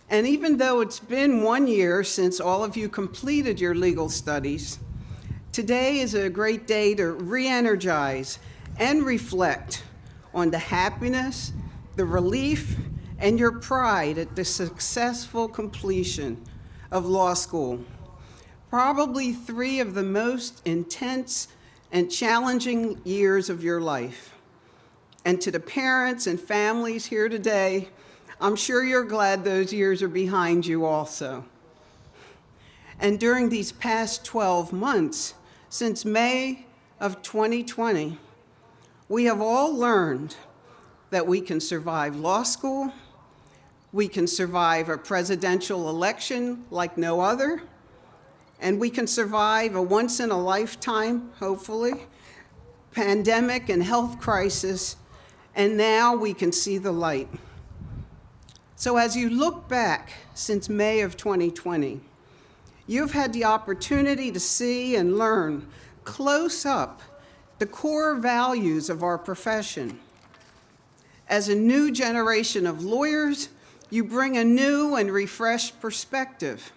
[SPEAKER 16] And even though it's been 1 year since all of you completed your legal studies, today is a great day to re-energize and reflect on the happiness, the relief, and your pride at the successful completion of law school. Probably 3 of the most intense and challenging years of your life. And to the parents and families here today, I'm sure you're glad those years are behind you also. And during these past 12 months, since May of 2020, we have all learned that we can survive law school, we can survive a presidential election like no other, and we can survive a once-in-a-lifetime, hopefully, pandemic and health crisis, and now we can see the light. So as you look back since May of 2020, you've had the opportunity to see and learn close up the core values of our profession. As a new generation of lawyers, you bring a new and refreshed perspective.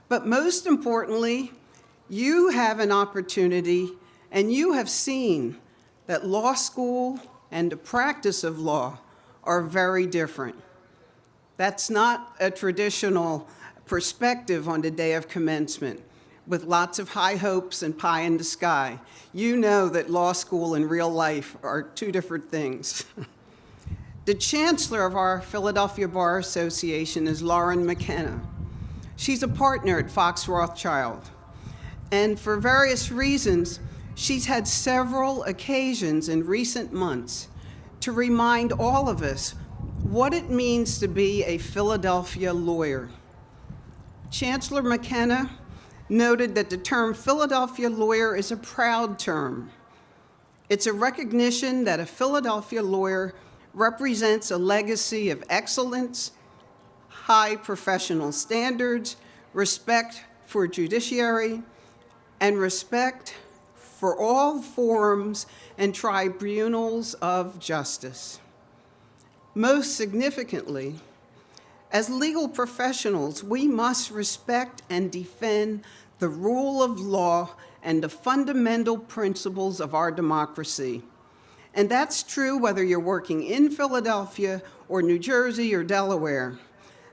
[SPEAKER 16] But most importantly, you have an opportunity and you have seen that law school and the practice of law are very different. That's not a traditional perspective on the day of commencement with lots of high hopes and pie in the sky. You know that law school and real life are 2 different things. The chancellor of our Philadelphia Bar Association is Lauren McKenna. She's a partner at Fox Rothschild. And for various reasons, she's had several occasions in recent months to remind all of us what it means to be a Philadelphia lawyer. Chancellor McKenna noted that the term Philadelphia lawyer is a proud term. It's a recognition that a Philadelphia lawyer represents a legacy of excellence, high professional standards, respect for judiciary, and respect for all forms and tribunals of justice. Most significantly, as legal professionals, we must respect and defend the rule of law and the fundamental principles of our democracy. And that's true whether you're working in Philadelphia or New Jersey or Delaware.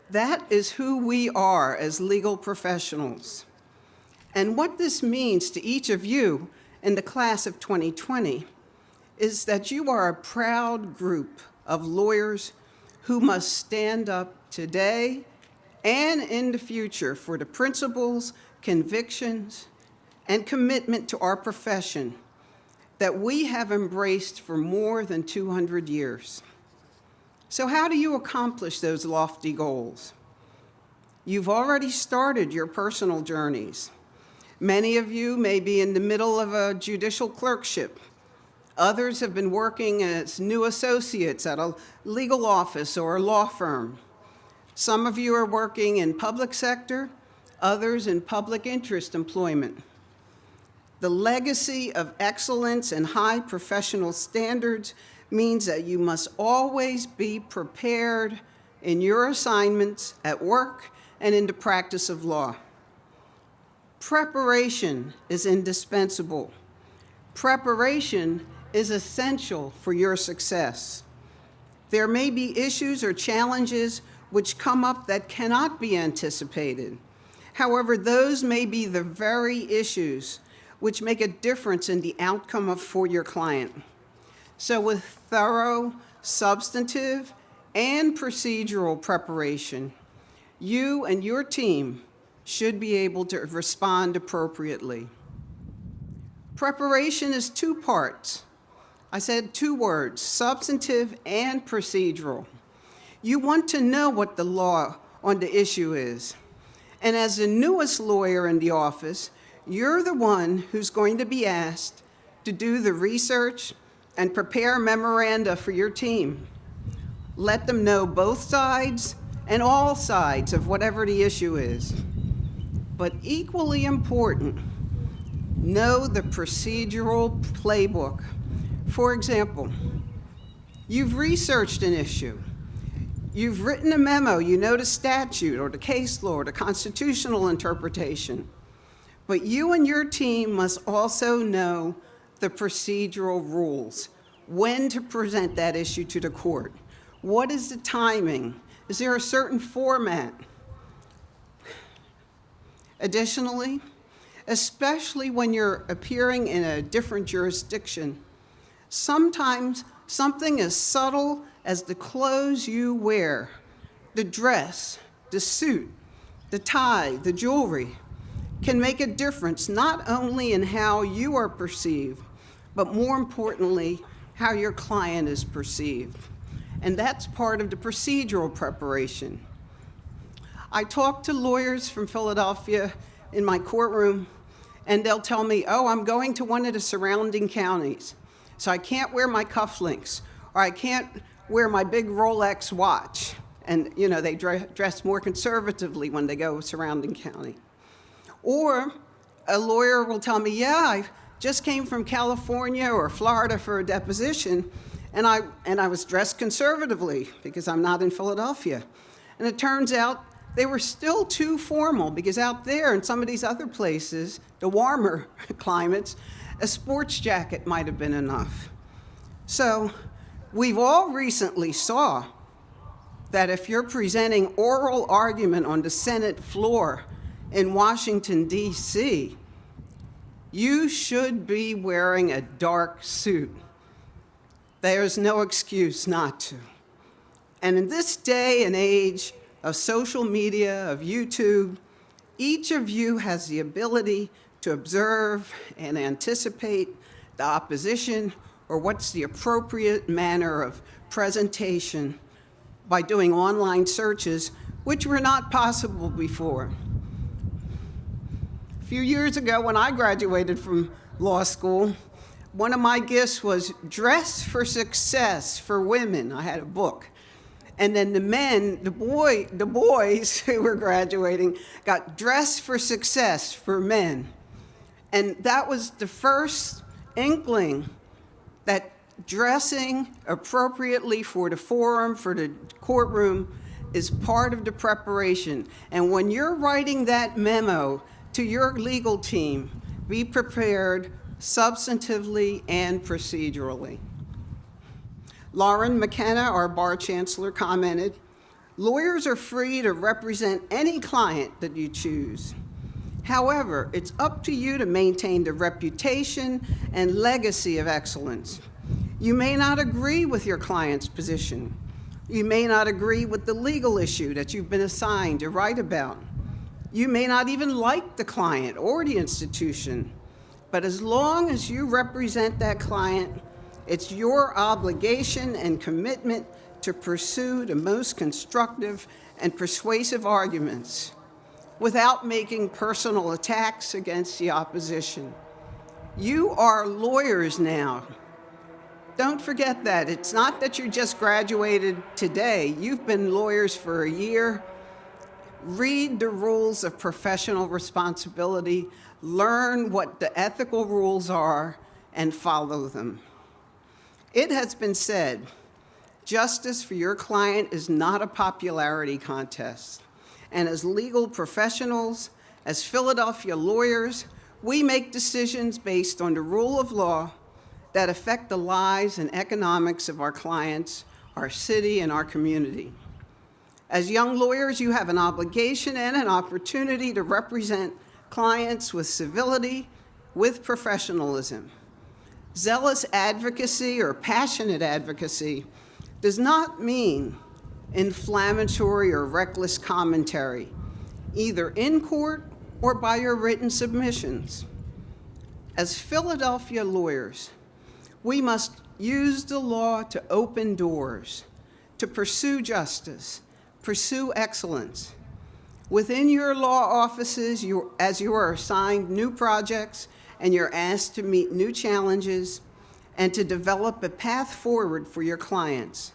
[SPEAKER 16] That is who we are as legal professionals. And what this means to each of you in the class of 2020 is that you are a proud group of lawyers who must stand up today and in the future for the principles, convictions, and commitment to our profession that we have embraced for more than 200 years. So how do you accomplish those lofty goals? You've already started your personal journeys. Many of you may be in the middle of a judicial clerkship. Others have been working as new associates at a legal office or a law firm. Some of you are working in public sector, others in public interest employment. The legacy of excellence and high professional standards means that you must always be prepared in your assignments at work and in the practice of law. Preparation is indispensable. Preparation is essential for your success. There may be issues or challenges which come up that cannot be anticipated. However, those may be the very issues which make a difference in the outcome for your client. So with thorough, substantive, and procedural preparation, you and your team should be able to respond appropriately. Preparation is two parts. I said two words, substantive and procedural. You want to know what the law on the issue is. And as the newest lawyer in the office, you're the one who's going to be asked to do the research and prepare memoranda for your team. Let them know both sides and all sides of whatever the issue is. But equally important, know the procedural playbook. For example, you've researched an issue. You've written a memo, you know the statute or the case law or the constitutional interpretation. But you and your team must also know the procedural rules, when to present that issue to the court. What is the timing? Is there a certain format? Additionally, especially when you're appearing in a different jurisdiction, sometimes something as subtle as the clothes you wear, the dress, the suit, the tie, the jewelry, can make a difference not only in how you are perceived, but more importantly, how your client is perceived. And that's part of the procedural preparation. I talk to lawyers from Philadelphia in my courtroom, and they'll tell me, oh, I'm going to one of the surrounding counties, so I can't wear my cufflinks, or I can't wear my big Rolex watch. And you know, they dress more conservatively when they go surrounding county. Or a lawyer will tell me, yeah, I just came from California or Florida for a deposition, and I was dressed conservatively because I'm not in Philadelphia. And it turns out they were still too formal because out there in some of these other places, the warmer climates, a sports jacket might have been enough. So we've all recently saw that if you're presenting oral argument on the Senate floor in Washington, D.C., you should be wearing a dark suit. There's no excuse not to. And in this day and age of social media, of YouTube, each of you has the ability to observe and anticipate the opposition or what's the appropriate manner of presentation by doing online searches, which were not possible before. A few years ago, when I graduated from law school, one of my gifts was Dress for Success for Women. I had a book. And then the men, the boys who were graduating got Dress for Success for Men. And that was the first inkling that dressing appropriately for the forum, for the courtroom, is part of the preparation. And when you're writing that memo to your legal team, be prepared substantively and procedurally. Lauren McKenna, our bar chancellor, commented, lawyers are free to represent any client that you choose. However, it's up to you to maintain the reputation and legacy of excellence. You may not agree with your client's position. You may not agree with the legal issue that you've been assigned to write about. You may not even like the client or the institution. But as long as you represent that client, it's your obligation and commitment to pursue the most constructive and persuasive arguments without making personal attacks against the opposition. You are lawyers now. Don't forget that. It's not that you just graduated today. You've been lawyers for a year. Read the rules of professional responsibility, learn what the ethical rules are, and follow them. It has been said, justice for your client is not a popularity contest. And as legal professionals, as Philadelphia lawyers, we make decisions based on the rule of law that affect the lives and economics of our clients, our city, and our community. As young lawyers, you have an obligation and an opportunity to represent clients with civility, with professionalism. Zealous advocacy or passionate advocacy does not mean inflammatory or reckless commentary, either in court or by your written submissions. As Philadelphia lawyers, we must use the law to open doors, to pursue justice, pursue excellence. Within your law offices, as you are assigned new projects and you're asked to meet new challenges and to develop a path forward for your clients,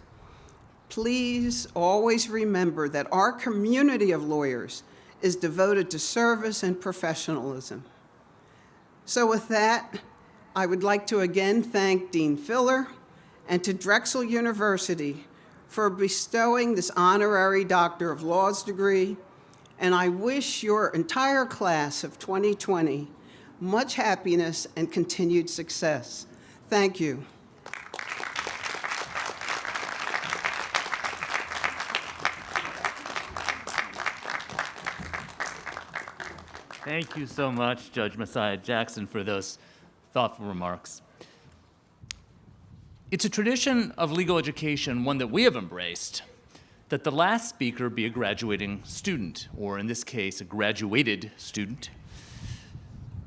[SPEAKER 16] please always remember that our community of lawyers is devoted to service and professionalism. So with that, I would like to again thank Dean Filler and to Drexel University for bestowing this honorary Doctor of Laws degree, and I wish your entire class of 2020 much happiness and continued success. Thank you.
[SPEAKER 5] Thank you so much, Judge Messiah Jackson, for those thoughtful remarks. It's a tradition of legal education, one that we have embraced, that the last speaker be a graduating student, or in this case, a graduated student.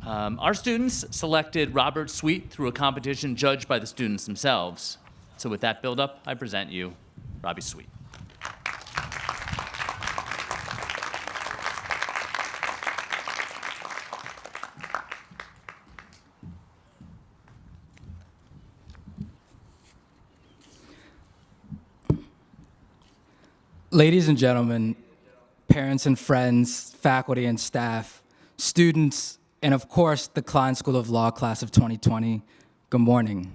[SPEAKER 5] Our students selected Robert Sweet through a competition judged by the students themselves. So with that build-up, I present you Robbie Sweet.
[SPEAKER 17] Ladies and gentlemen, parents and friends, faculty and staff, students, and of course, the Kline School of Law class of 2020, good morning.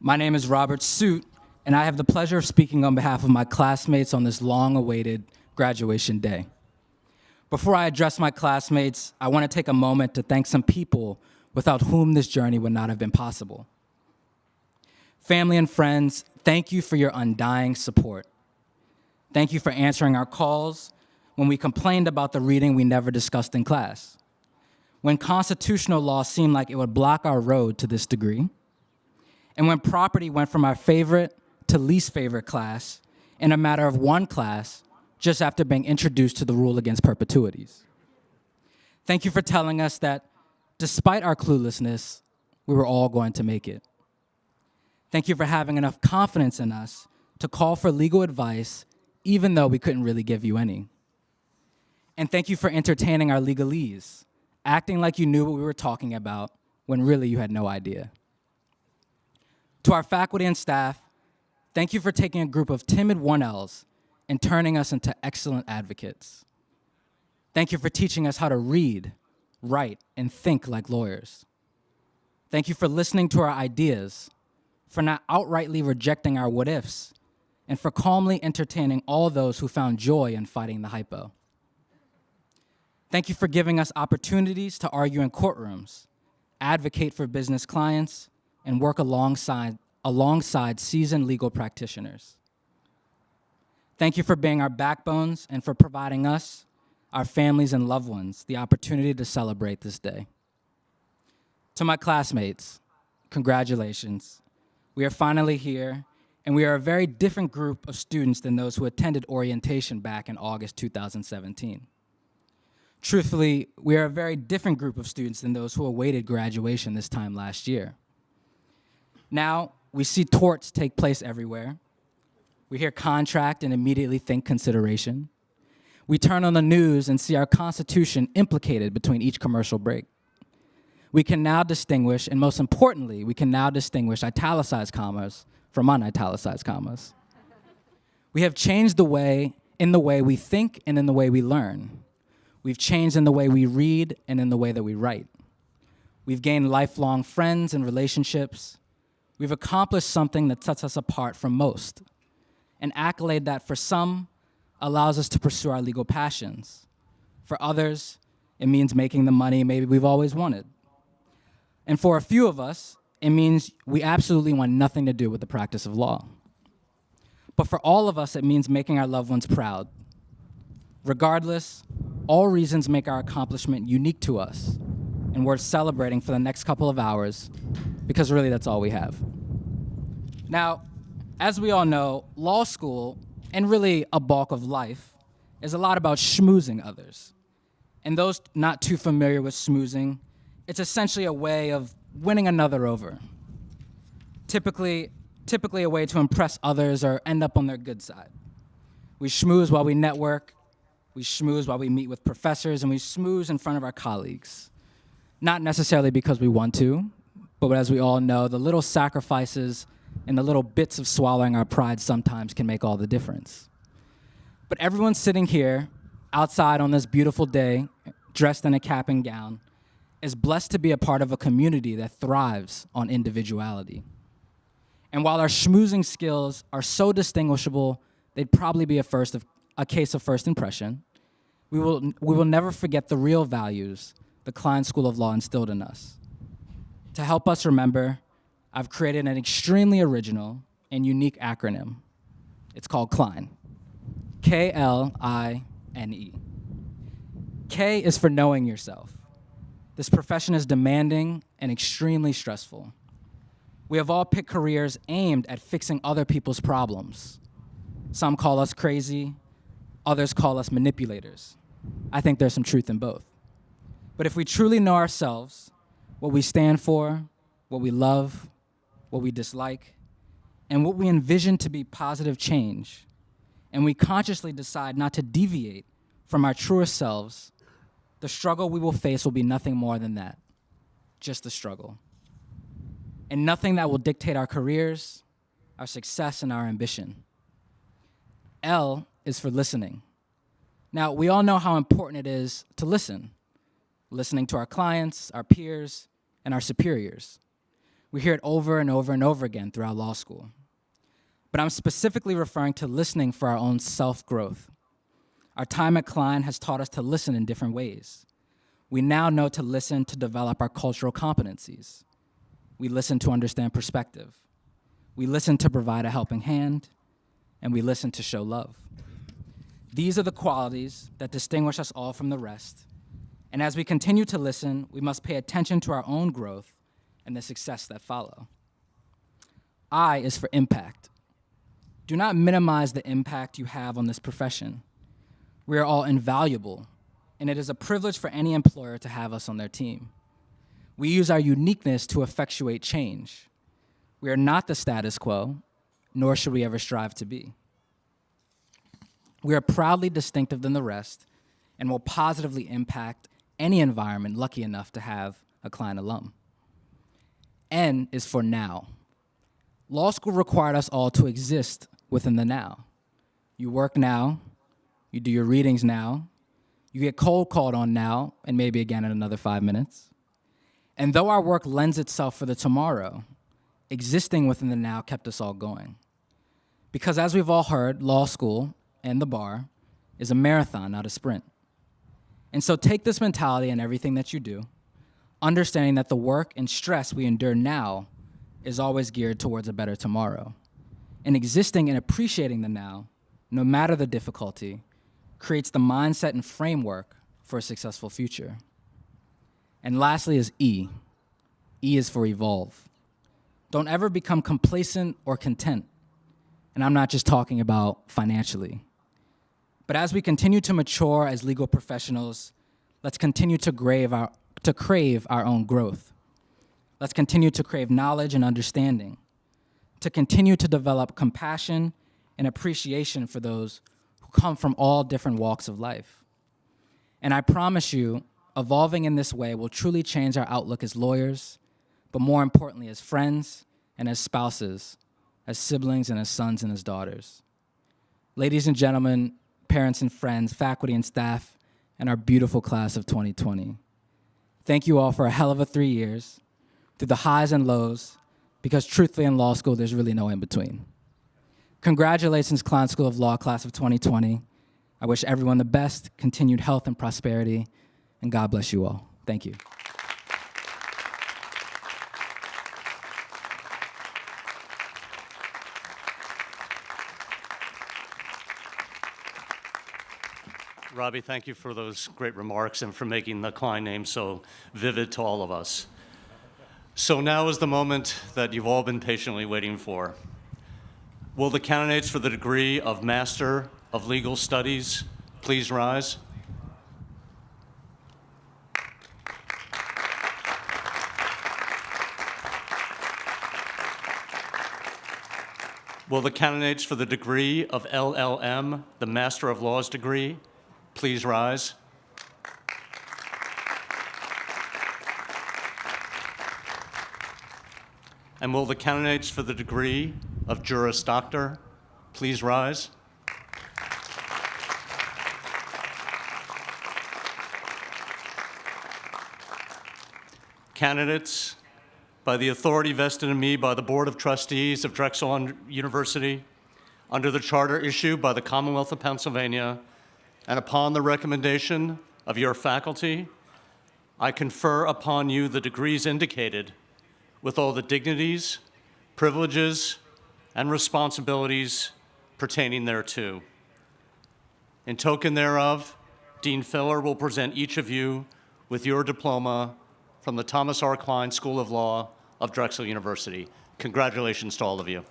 [SPEAKER 17] My name is Robert Suit, and I have the pleasure of speaking on behalf of my classmates on this long-awaited graduation day. Before I address my classmates, I want to take a moment to thank some people without whom this journey would not have been possible. Family and friends, thank you for your undying support. Thank you for answering our calls when we complained about the reading we never discussed in class, when constitutional law seemed like it would block our road to this degree, and when property went from our favorite to least favorite class in a matter of one class just after being introduced to the rule against perpetuities. Thank you for telling us that despite our cluelessness, we were all going to make it. Thank you for having enough confidence in us to call for legal advice even though we couldn't really give you any. And thank you for entertaining our legalese, acting like you knew what we were talking about when really you had no idea. To our faculty and staff, thank you for taking a group of timid 1Ls and turning us into excellent advocates. Thank you for teaching us how to read, write, and think like lawyers. Thank you for listening to our ideas, for not outrightly rejecting our what-ifs, and for calmly entertaining all those who found joy in fighting the hypo. Thank you for giving us opportunities to argue in courtrooms, advocate for business clients, and work alongside seasoned legal practitioners. Thank you for being our backbones and for providing us, our families and loved ones, the opportunity to celebrate this day. To my classmates, congratulations. We are finally here, and we are a very different group of students than those who attended orientation back in August 2017. Truthfully, we are a very different group of students than those who awaited graduation this time last year. Now, we see torts take place everywhere. We hear contract and immediately think consideration. We turn on the news and see our Constitution implicated between each commercial break. we can now distinguish, and most importantly, we can now distinguish italicized commas from unitalicized commas. We have changed the way we think and in the way we learn. We've changed in the way we read and in the way that we write. We've gained lifelong friends and relationships. We've accomplished something that sets us apart from most, an accolade that for some allows us to pursue our legal passions. For others, it means making the money maybe we've always wanted. And for a few of us, it means we absolutely want nothing to do with the practice of law. But for all of us, it means making our loved ones proud. Regardless, all reasons make our accomplishment unique to us and worth celebrating for the next couple of hours, because really that's all we have. Now, as we all know, law school, and really a bulk of life, is a lot about schmoozing others. And those not too familiar with schmoozing, it's essentially a way of winning another over. Typically a way to impress others or end up on their good side. We schmooze while we network, we schmooze while we meet with professors, and we schmooze in front of our colleagues. Not necessarily because we want to, but as we all know, the little sacrifices and the little bits of swallowing our pride sometimes can make all the difference. But everyone sitting here, outside on this beautiful day, dressed in a cap and gown, is blessed to be a part of a community that thrives on individuality. And while our schmoozing skills are so distinguishable, they'd probably be a case of first impression, we will never forget the real values the Kline School of Law instilled in us. To help us remember, I've created an extremely original and unique acronym. It's called Kline. K-L-I-N-E. K is for knowing yourself. This profession is demanding and extremely stressful. We have all picked careers aimed at fixing other people's problems. Some call us crazy, others call us manipulators. I think there's some truth in both. But if we truly know ourselves, what we stand for, what we love, what we dislike, and what we envision to be positive change, and we consciously decide not to deviate from our truest selves, the struggle we will face will be nothing more than that, just a struggle. And nothing that will dictate our careers, our success, and our ambition. L is for listening. Now, we all know how important it is to listen. Listening to our clients, our peers, and our superiors. We hear it over and over and over again throughout law school. But I'm specifically referring to listening for our own self-growth. Our time at Kline has taught us to listen in different ways. We now know to listen to develop our cultural competencies. We listen to understand perspective. We listen to provide a helping hand, and we listen to show love. These are the qualities that distinguish us all from the rest. And as we continue to listen, we must pay attention to our own growth and the success that follow. I is for impact. Do not minimize the impact you have on this profession. We are all invaluable, and it is a privilege for any employer to have us on their team. We use our uniqueness to effectuate change. We are not the status quo, nor should we ever strive to be. We are proudly distinctive than the rest and will positively impact any environment lucky enough to have a Kline alum. N is for now. Law school required us all to exist within the now. You work now, you do your readings now, you get cold called on now, and maybe again in another 5 minutes. And though our work lends itself for the tomorrow, existing within the now kept us all going. Because as we've all heard, law school and the bar is a marathon, not a sprint. And so take this mentality in everything that you do, understanding that the work and stress we endure now is always geared towards a better tomorrow. And existing and appreciating the now, no matter the difficulty, creates the mindset and framework for a successful future. And lastly is E. E is for evolve. Don't ever become complacent or content. And I'm not just talking about financially. But as we continue to mature as legal professionals, let's continue to crave our own growth. Let's continue to crave knowledge and understanding, to continue to develop compassion and appreciation for those who come from all different walks of life. And I promise you, evolving in this way will truly change our outlook as lawyers, but more importantly, as friends and as spouses, as siblings and as sons and as daughters. Ladies and gentlemen, parents and friends, faculty and staff, and our beautiful class of 2020. Thank you all for a hell of a 3 years, through the highs and lows, because truthfully in law school, there's really no in between. Congratulations, Kline School of Law class of 2020. I wish everyone the best, continued health and prosperity, and God bless you all. Thank you.
[SPEAKER 7] Robbie, thank you for those great remarks and for making the Kline name so vivid to all of us. So now is the moment that you've all been patiently waiting for. Will the candidates for the degree of Master of Legal Studies please rise? Will the candidates for the degree of LLM, the Master of Laws degree, please rise? And will the candidates for the degree of Juris Doctor please rise? Candidates, by the authority vested in me by the Board of Trustees of Drexel University, under the charter issued by the Commonwealth of Pennsylvania, and upon the recommendation of your faculty, I confer upon you the degrees indicated with all the dignities, privileges, and responsibilities pertaining thereto. In token thereof, Dean Filler will present each of you with your diploma from the Thomas R. Kline School of Law of Drexel University. Congratulations to all of you.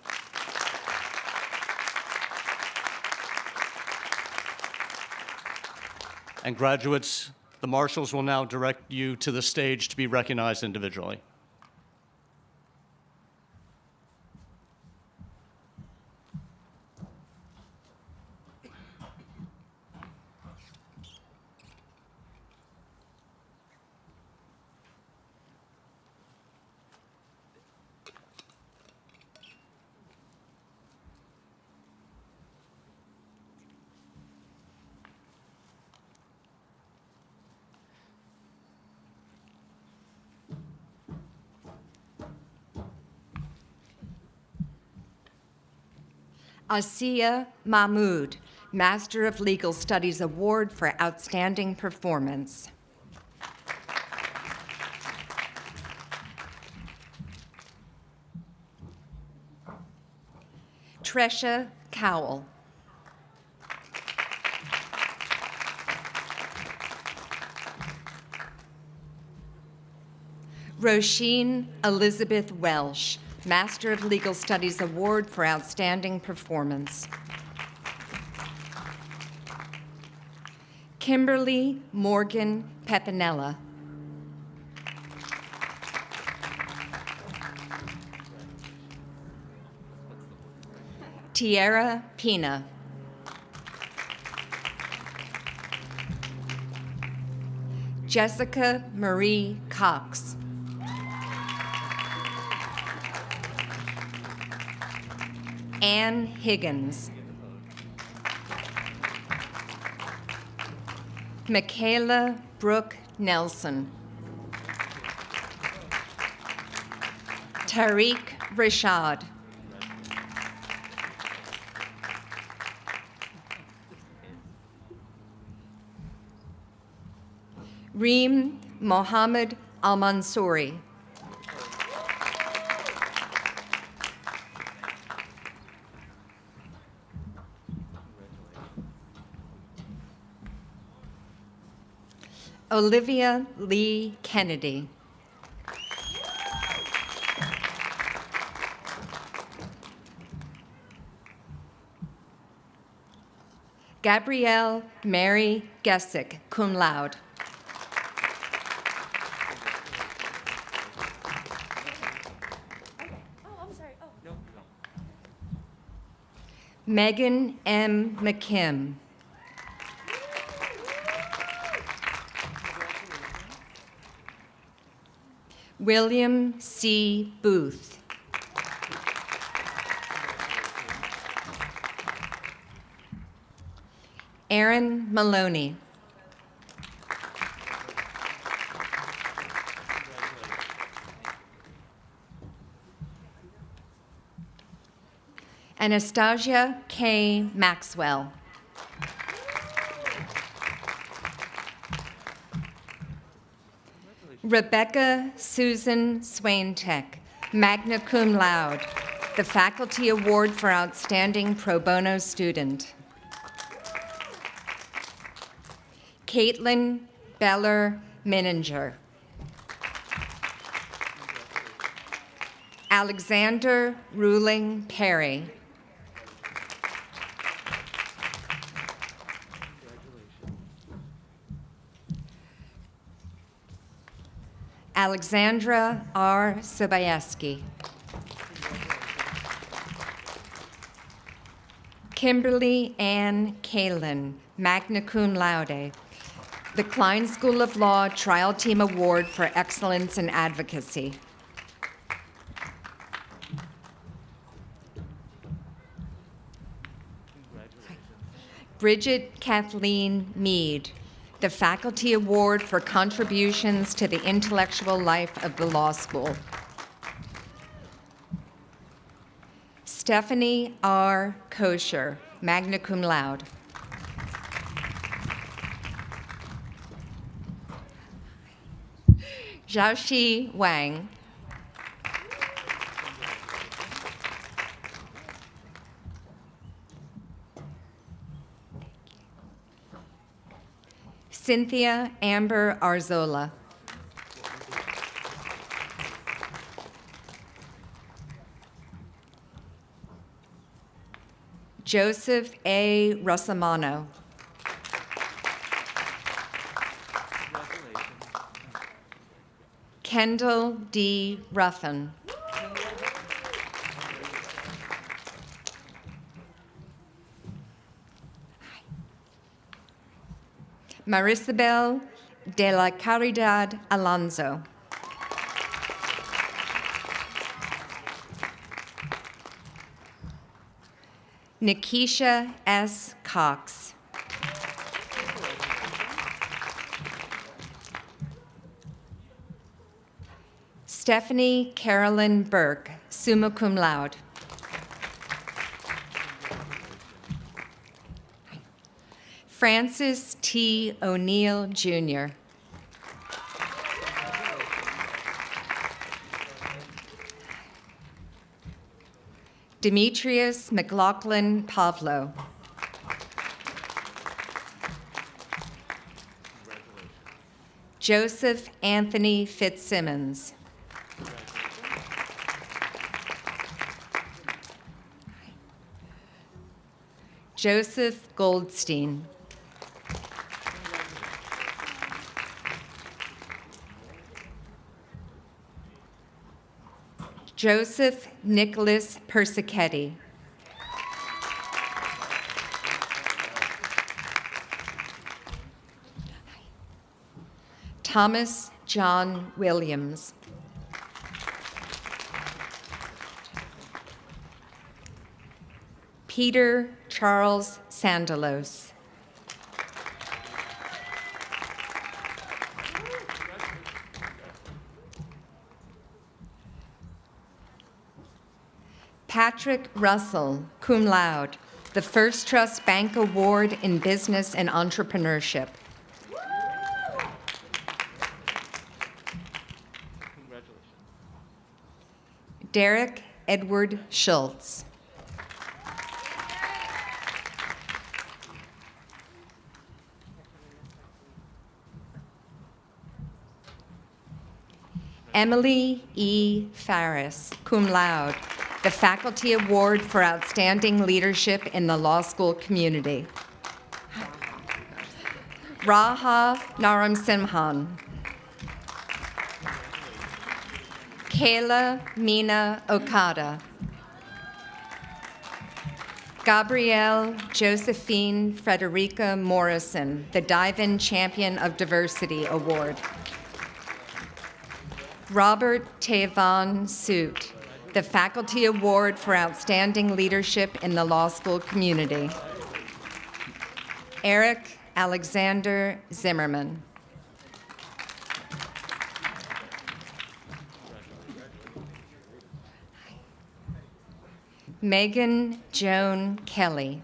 [SPEAKER 7] And graduates, the marshals will now direct you to the stage to be recognized individually.
[SPEAKER 18] Asiya Mahmood, Master of Legal Studies Award for Outstanding Performance. Tresha Cowell. Roisin Elizabeth Welsh, Master of Legal Studies Award for Outstanding Performance. Kimberly Morgan Pepinella. Tierra Pina. Jessica Marie Cox. Ann Higgins. Michaela Brooke Nelson. Tariq Rashad. Reem Mohammed Al-Mansouri. Olivia Lee Kennedy. Gabrielle Mary Gessick, cum laude. Megan M. McKim. William C. Booth. Aaron Maloney. Anastasia K. Maxwell. Rebecca Susan Swaintek, magna cum laude, the Faculty Award for Outstanding Pro Bono Student. Caitlin Beller Mininger. Alexander Ruling Perry. Alexandra R. Sobayeski. Kimberly Ann Kalin, magna cum laude, the Kline School of Law Trial Team Award for Excellence in Advocacy. Bridget Kathleen Mead, the Faculty Award for Contributions to the Intellectual Life of the Law School. Stephanie R. Kosher, magna cum laude. Xiaoxi Wang. Cynthia Amber Arzola. Joseph A. Rosamano. Kendall D. Ruffin. Marisabel de la Caridad Alonso. Nikisha S. Cox. Stephanie Carolyn Burke, summa cum laude. Francis T. O'Neill, Jr. Demetrius McLaughlin Pavlo. Joseph Anthony Fitzsimmons. Joseph Goldstein. Joseph Nicholas Persichetti. Thomas John Williams. Peter Charles Sandalos. Patrick Russell, cum laude, the First Trust Bank Award in Business and Entrepreneurship. Derek Edward Schultz. Emily E. Farris, cum laude, the Faculty Award for Outstanding Leadership in the Law School Community. Raha Naramsimhan. Kayla Mina Okada. Gabrielle Josephine Frederica Morrison, the Dive-In Champion of Diversity Award. Robert Tavon Suit, the Faculty Award for Outstanding Leadership in the Law School Community. Eric Alexander Zimmerman. Megan Joan Kelly.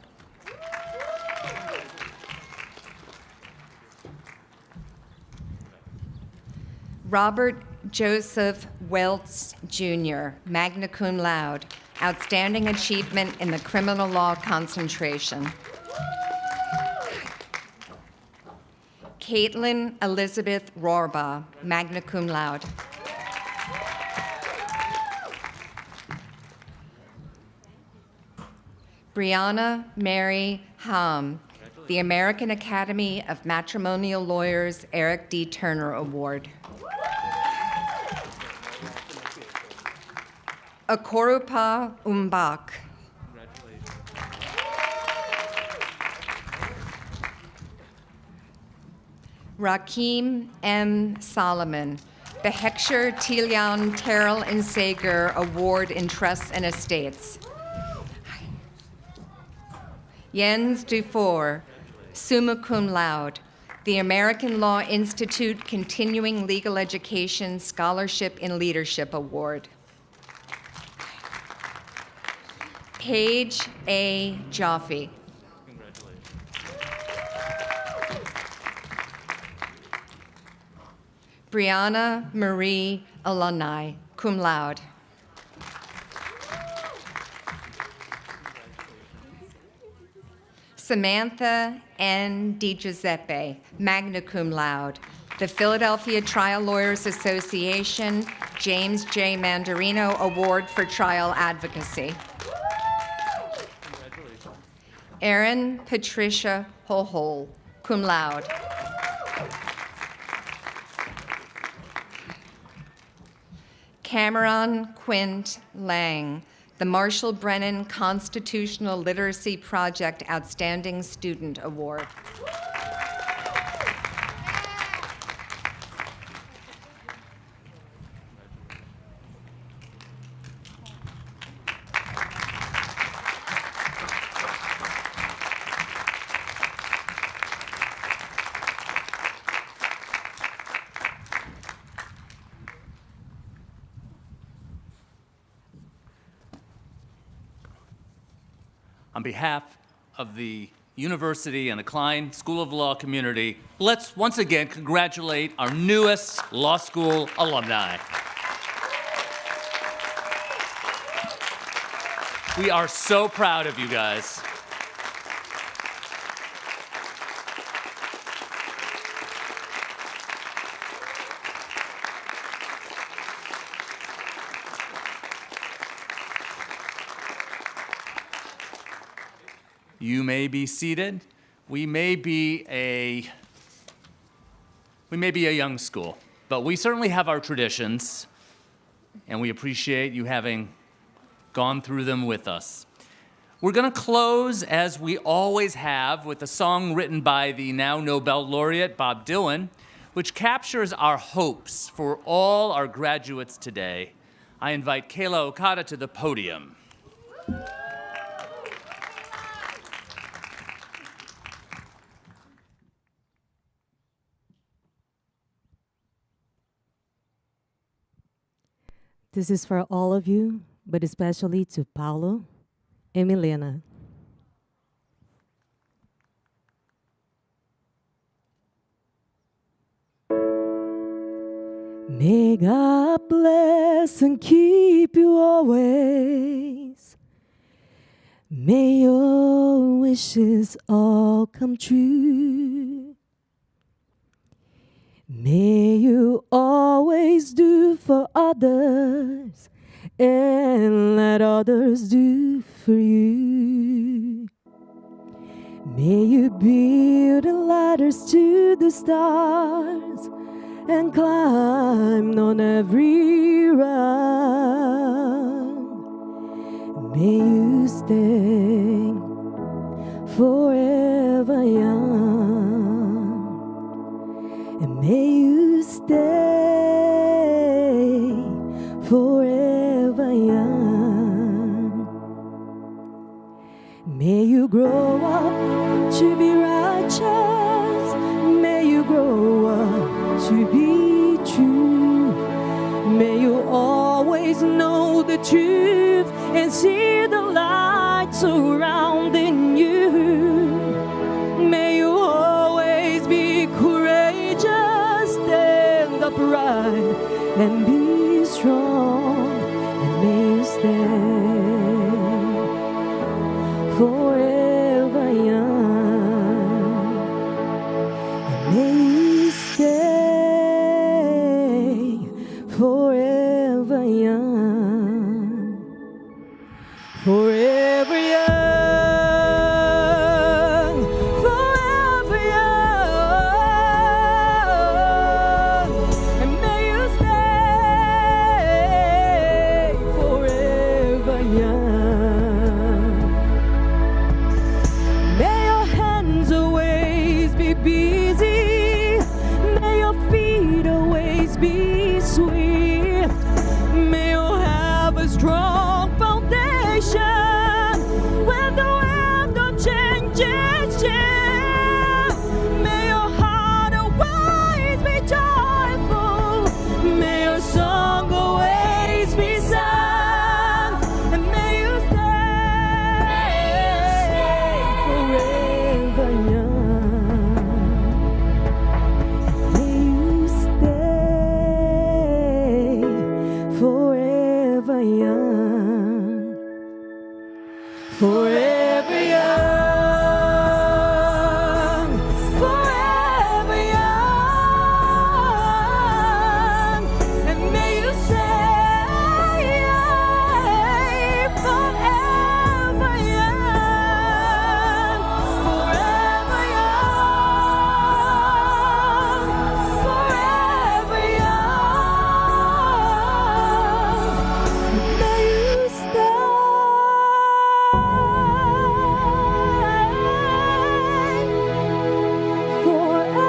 [SPEAKER 18] Robert Joseph Welts, Jr., magna cum laude, outstanding achievement in the criminal law concentration. Caitlin Elizabeth Rohrbaugh, magna cum laude. Brianna Mary Ham, the American Academy of Matrimonial Lawyers Eric D. Turner Award. Akorupa Umbak. Rakim M. Solomon, the Heckscher, Tilian, Terrell, and Sager Award in Trusts and Estates. Jens Dufour, summa cum laude, the American Law Institute Continuing Legal Education Scholarship in Leadership Award. Paige A. Jaffe. Brianna Marie Alumni, cum laude. Samantha N. DiGiuseppe, magna cum laude, the Philadelphia Trial Lawyers Association James J. Mandarino Award for Trial Advocacy. Erin Patricia Hohol, cum laude. Cameron Quint Lang, the Marshall Brennan Constitutional Literacy Project Outstanding Student Award.
[SPEAKER 5] On behalf of the university and the Kline School of Law community, let's once again congratulate our newest law school alumni. We are so proud of you guys. You may be seated. We may be a young school, but we certainly have our traditions, and we appreciate you having gone through them with us. We're going to close, as we always have, with a song written by the now Nobel laureate Bob Dylan, which captures our hopes for all our graduates today. I invite Kayla Okada to the podium.
[SPEAKER 19] This is for all of you, but especially to Paulo and Milena. May God bless and keep you always. May your wishes all come true. May you always do for others and let others do for you. May you build ladders to the stars and climb on every rung. May you stay forever young. And may you stay
[SPEAKER 20] truth and see the light surrounding you. May you always be courageous, stand upright, and be strong, and may you stand forever young, and may you stay forever young, forever young. Be swift. May you have a strong foundation when the weather changes. May your heart always be joyful. May your song always be sung. And may you stay forever young. May you stay forever young, forever young, forever young, and may you stay forever young, forever young, forever young. May you stay forever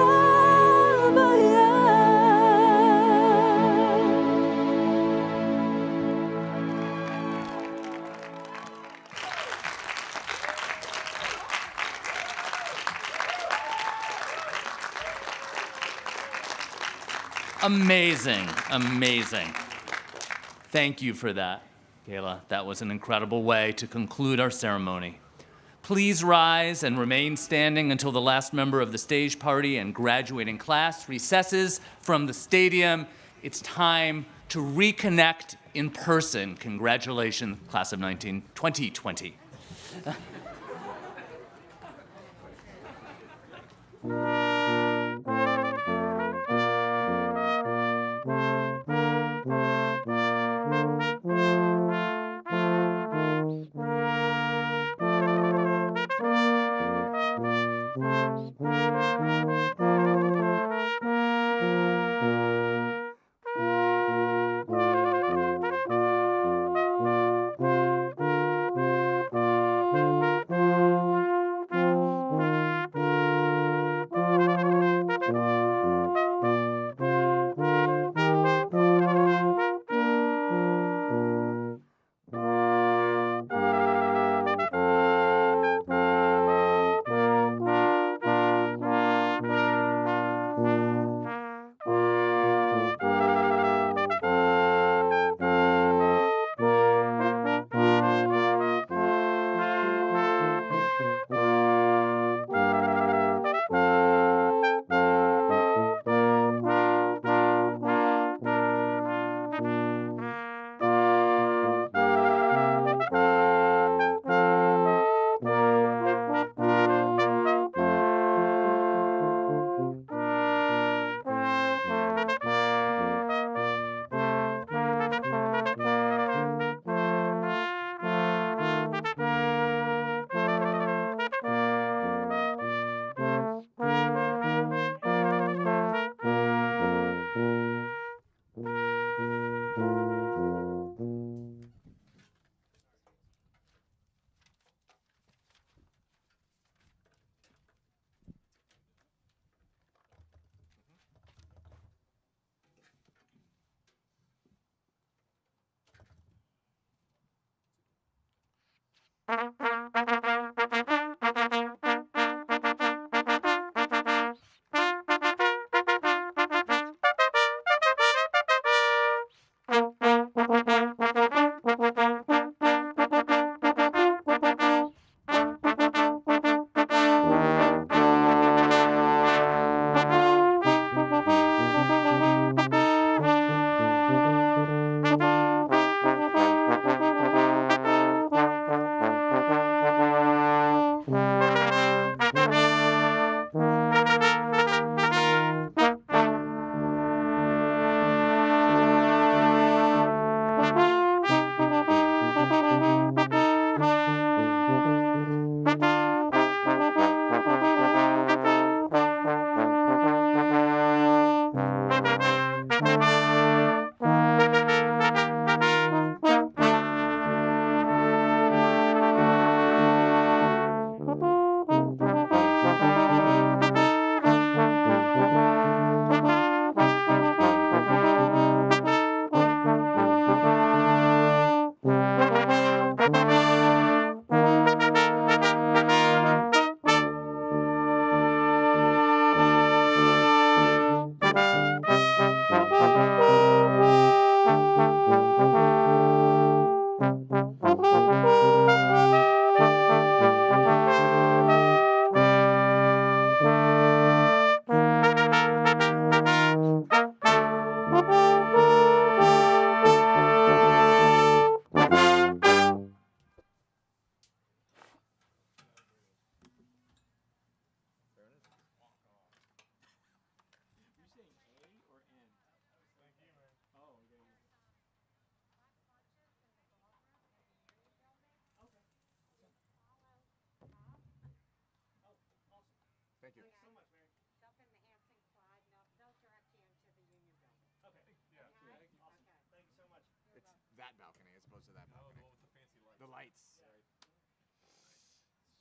[SPEAKER 5] Amazing, amazing. Thank you for that, Kayla. That was an incredible way to conclude our ceremony. Please rise and remain standing until the last member of the stage party and graduating class recesses from the stadium. It's time to reconnect in person. Congratulations, class of 2020.
[SPEAKER 1] Thank you.
[SPEAKER 14] Thanks so much, Mary. It's up in the Hanson Clyde. They'll direct you into the Union Building.
[SPEAKER 4] Okay.
[SPEAKER 14] Yeah.
[SPEAKER 4] Awesome. Thank you so much.
[SPEAKER 1] It's that balcony as opposed to that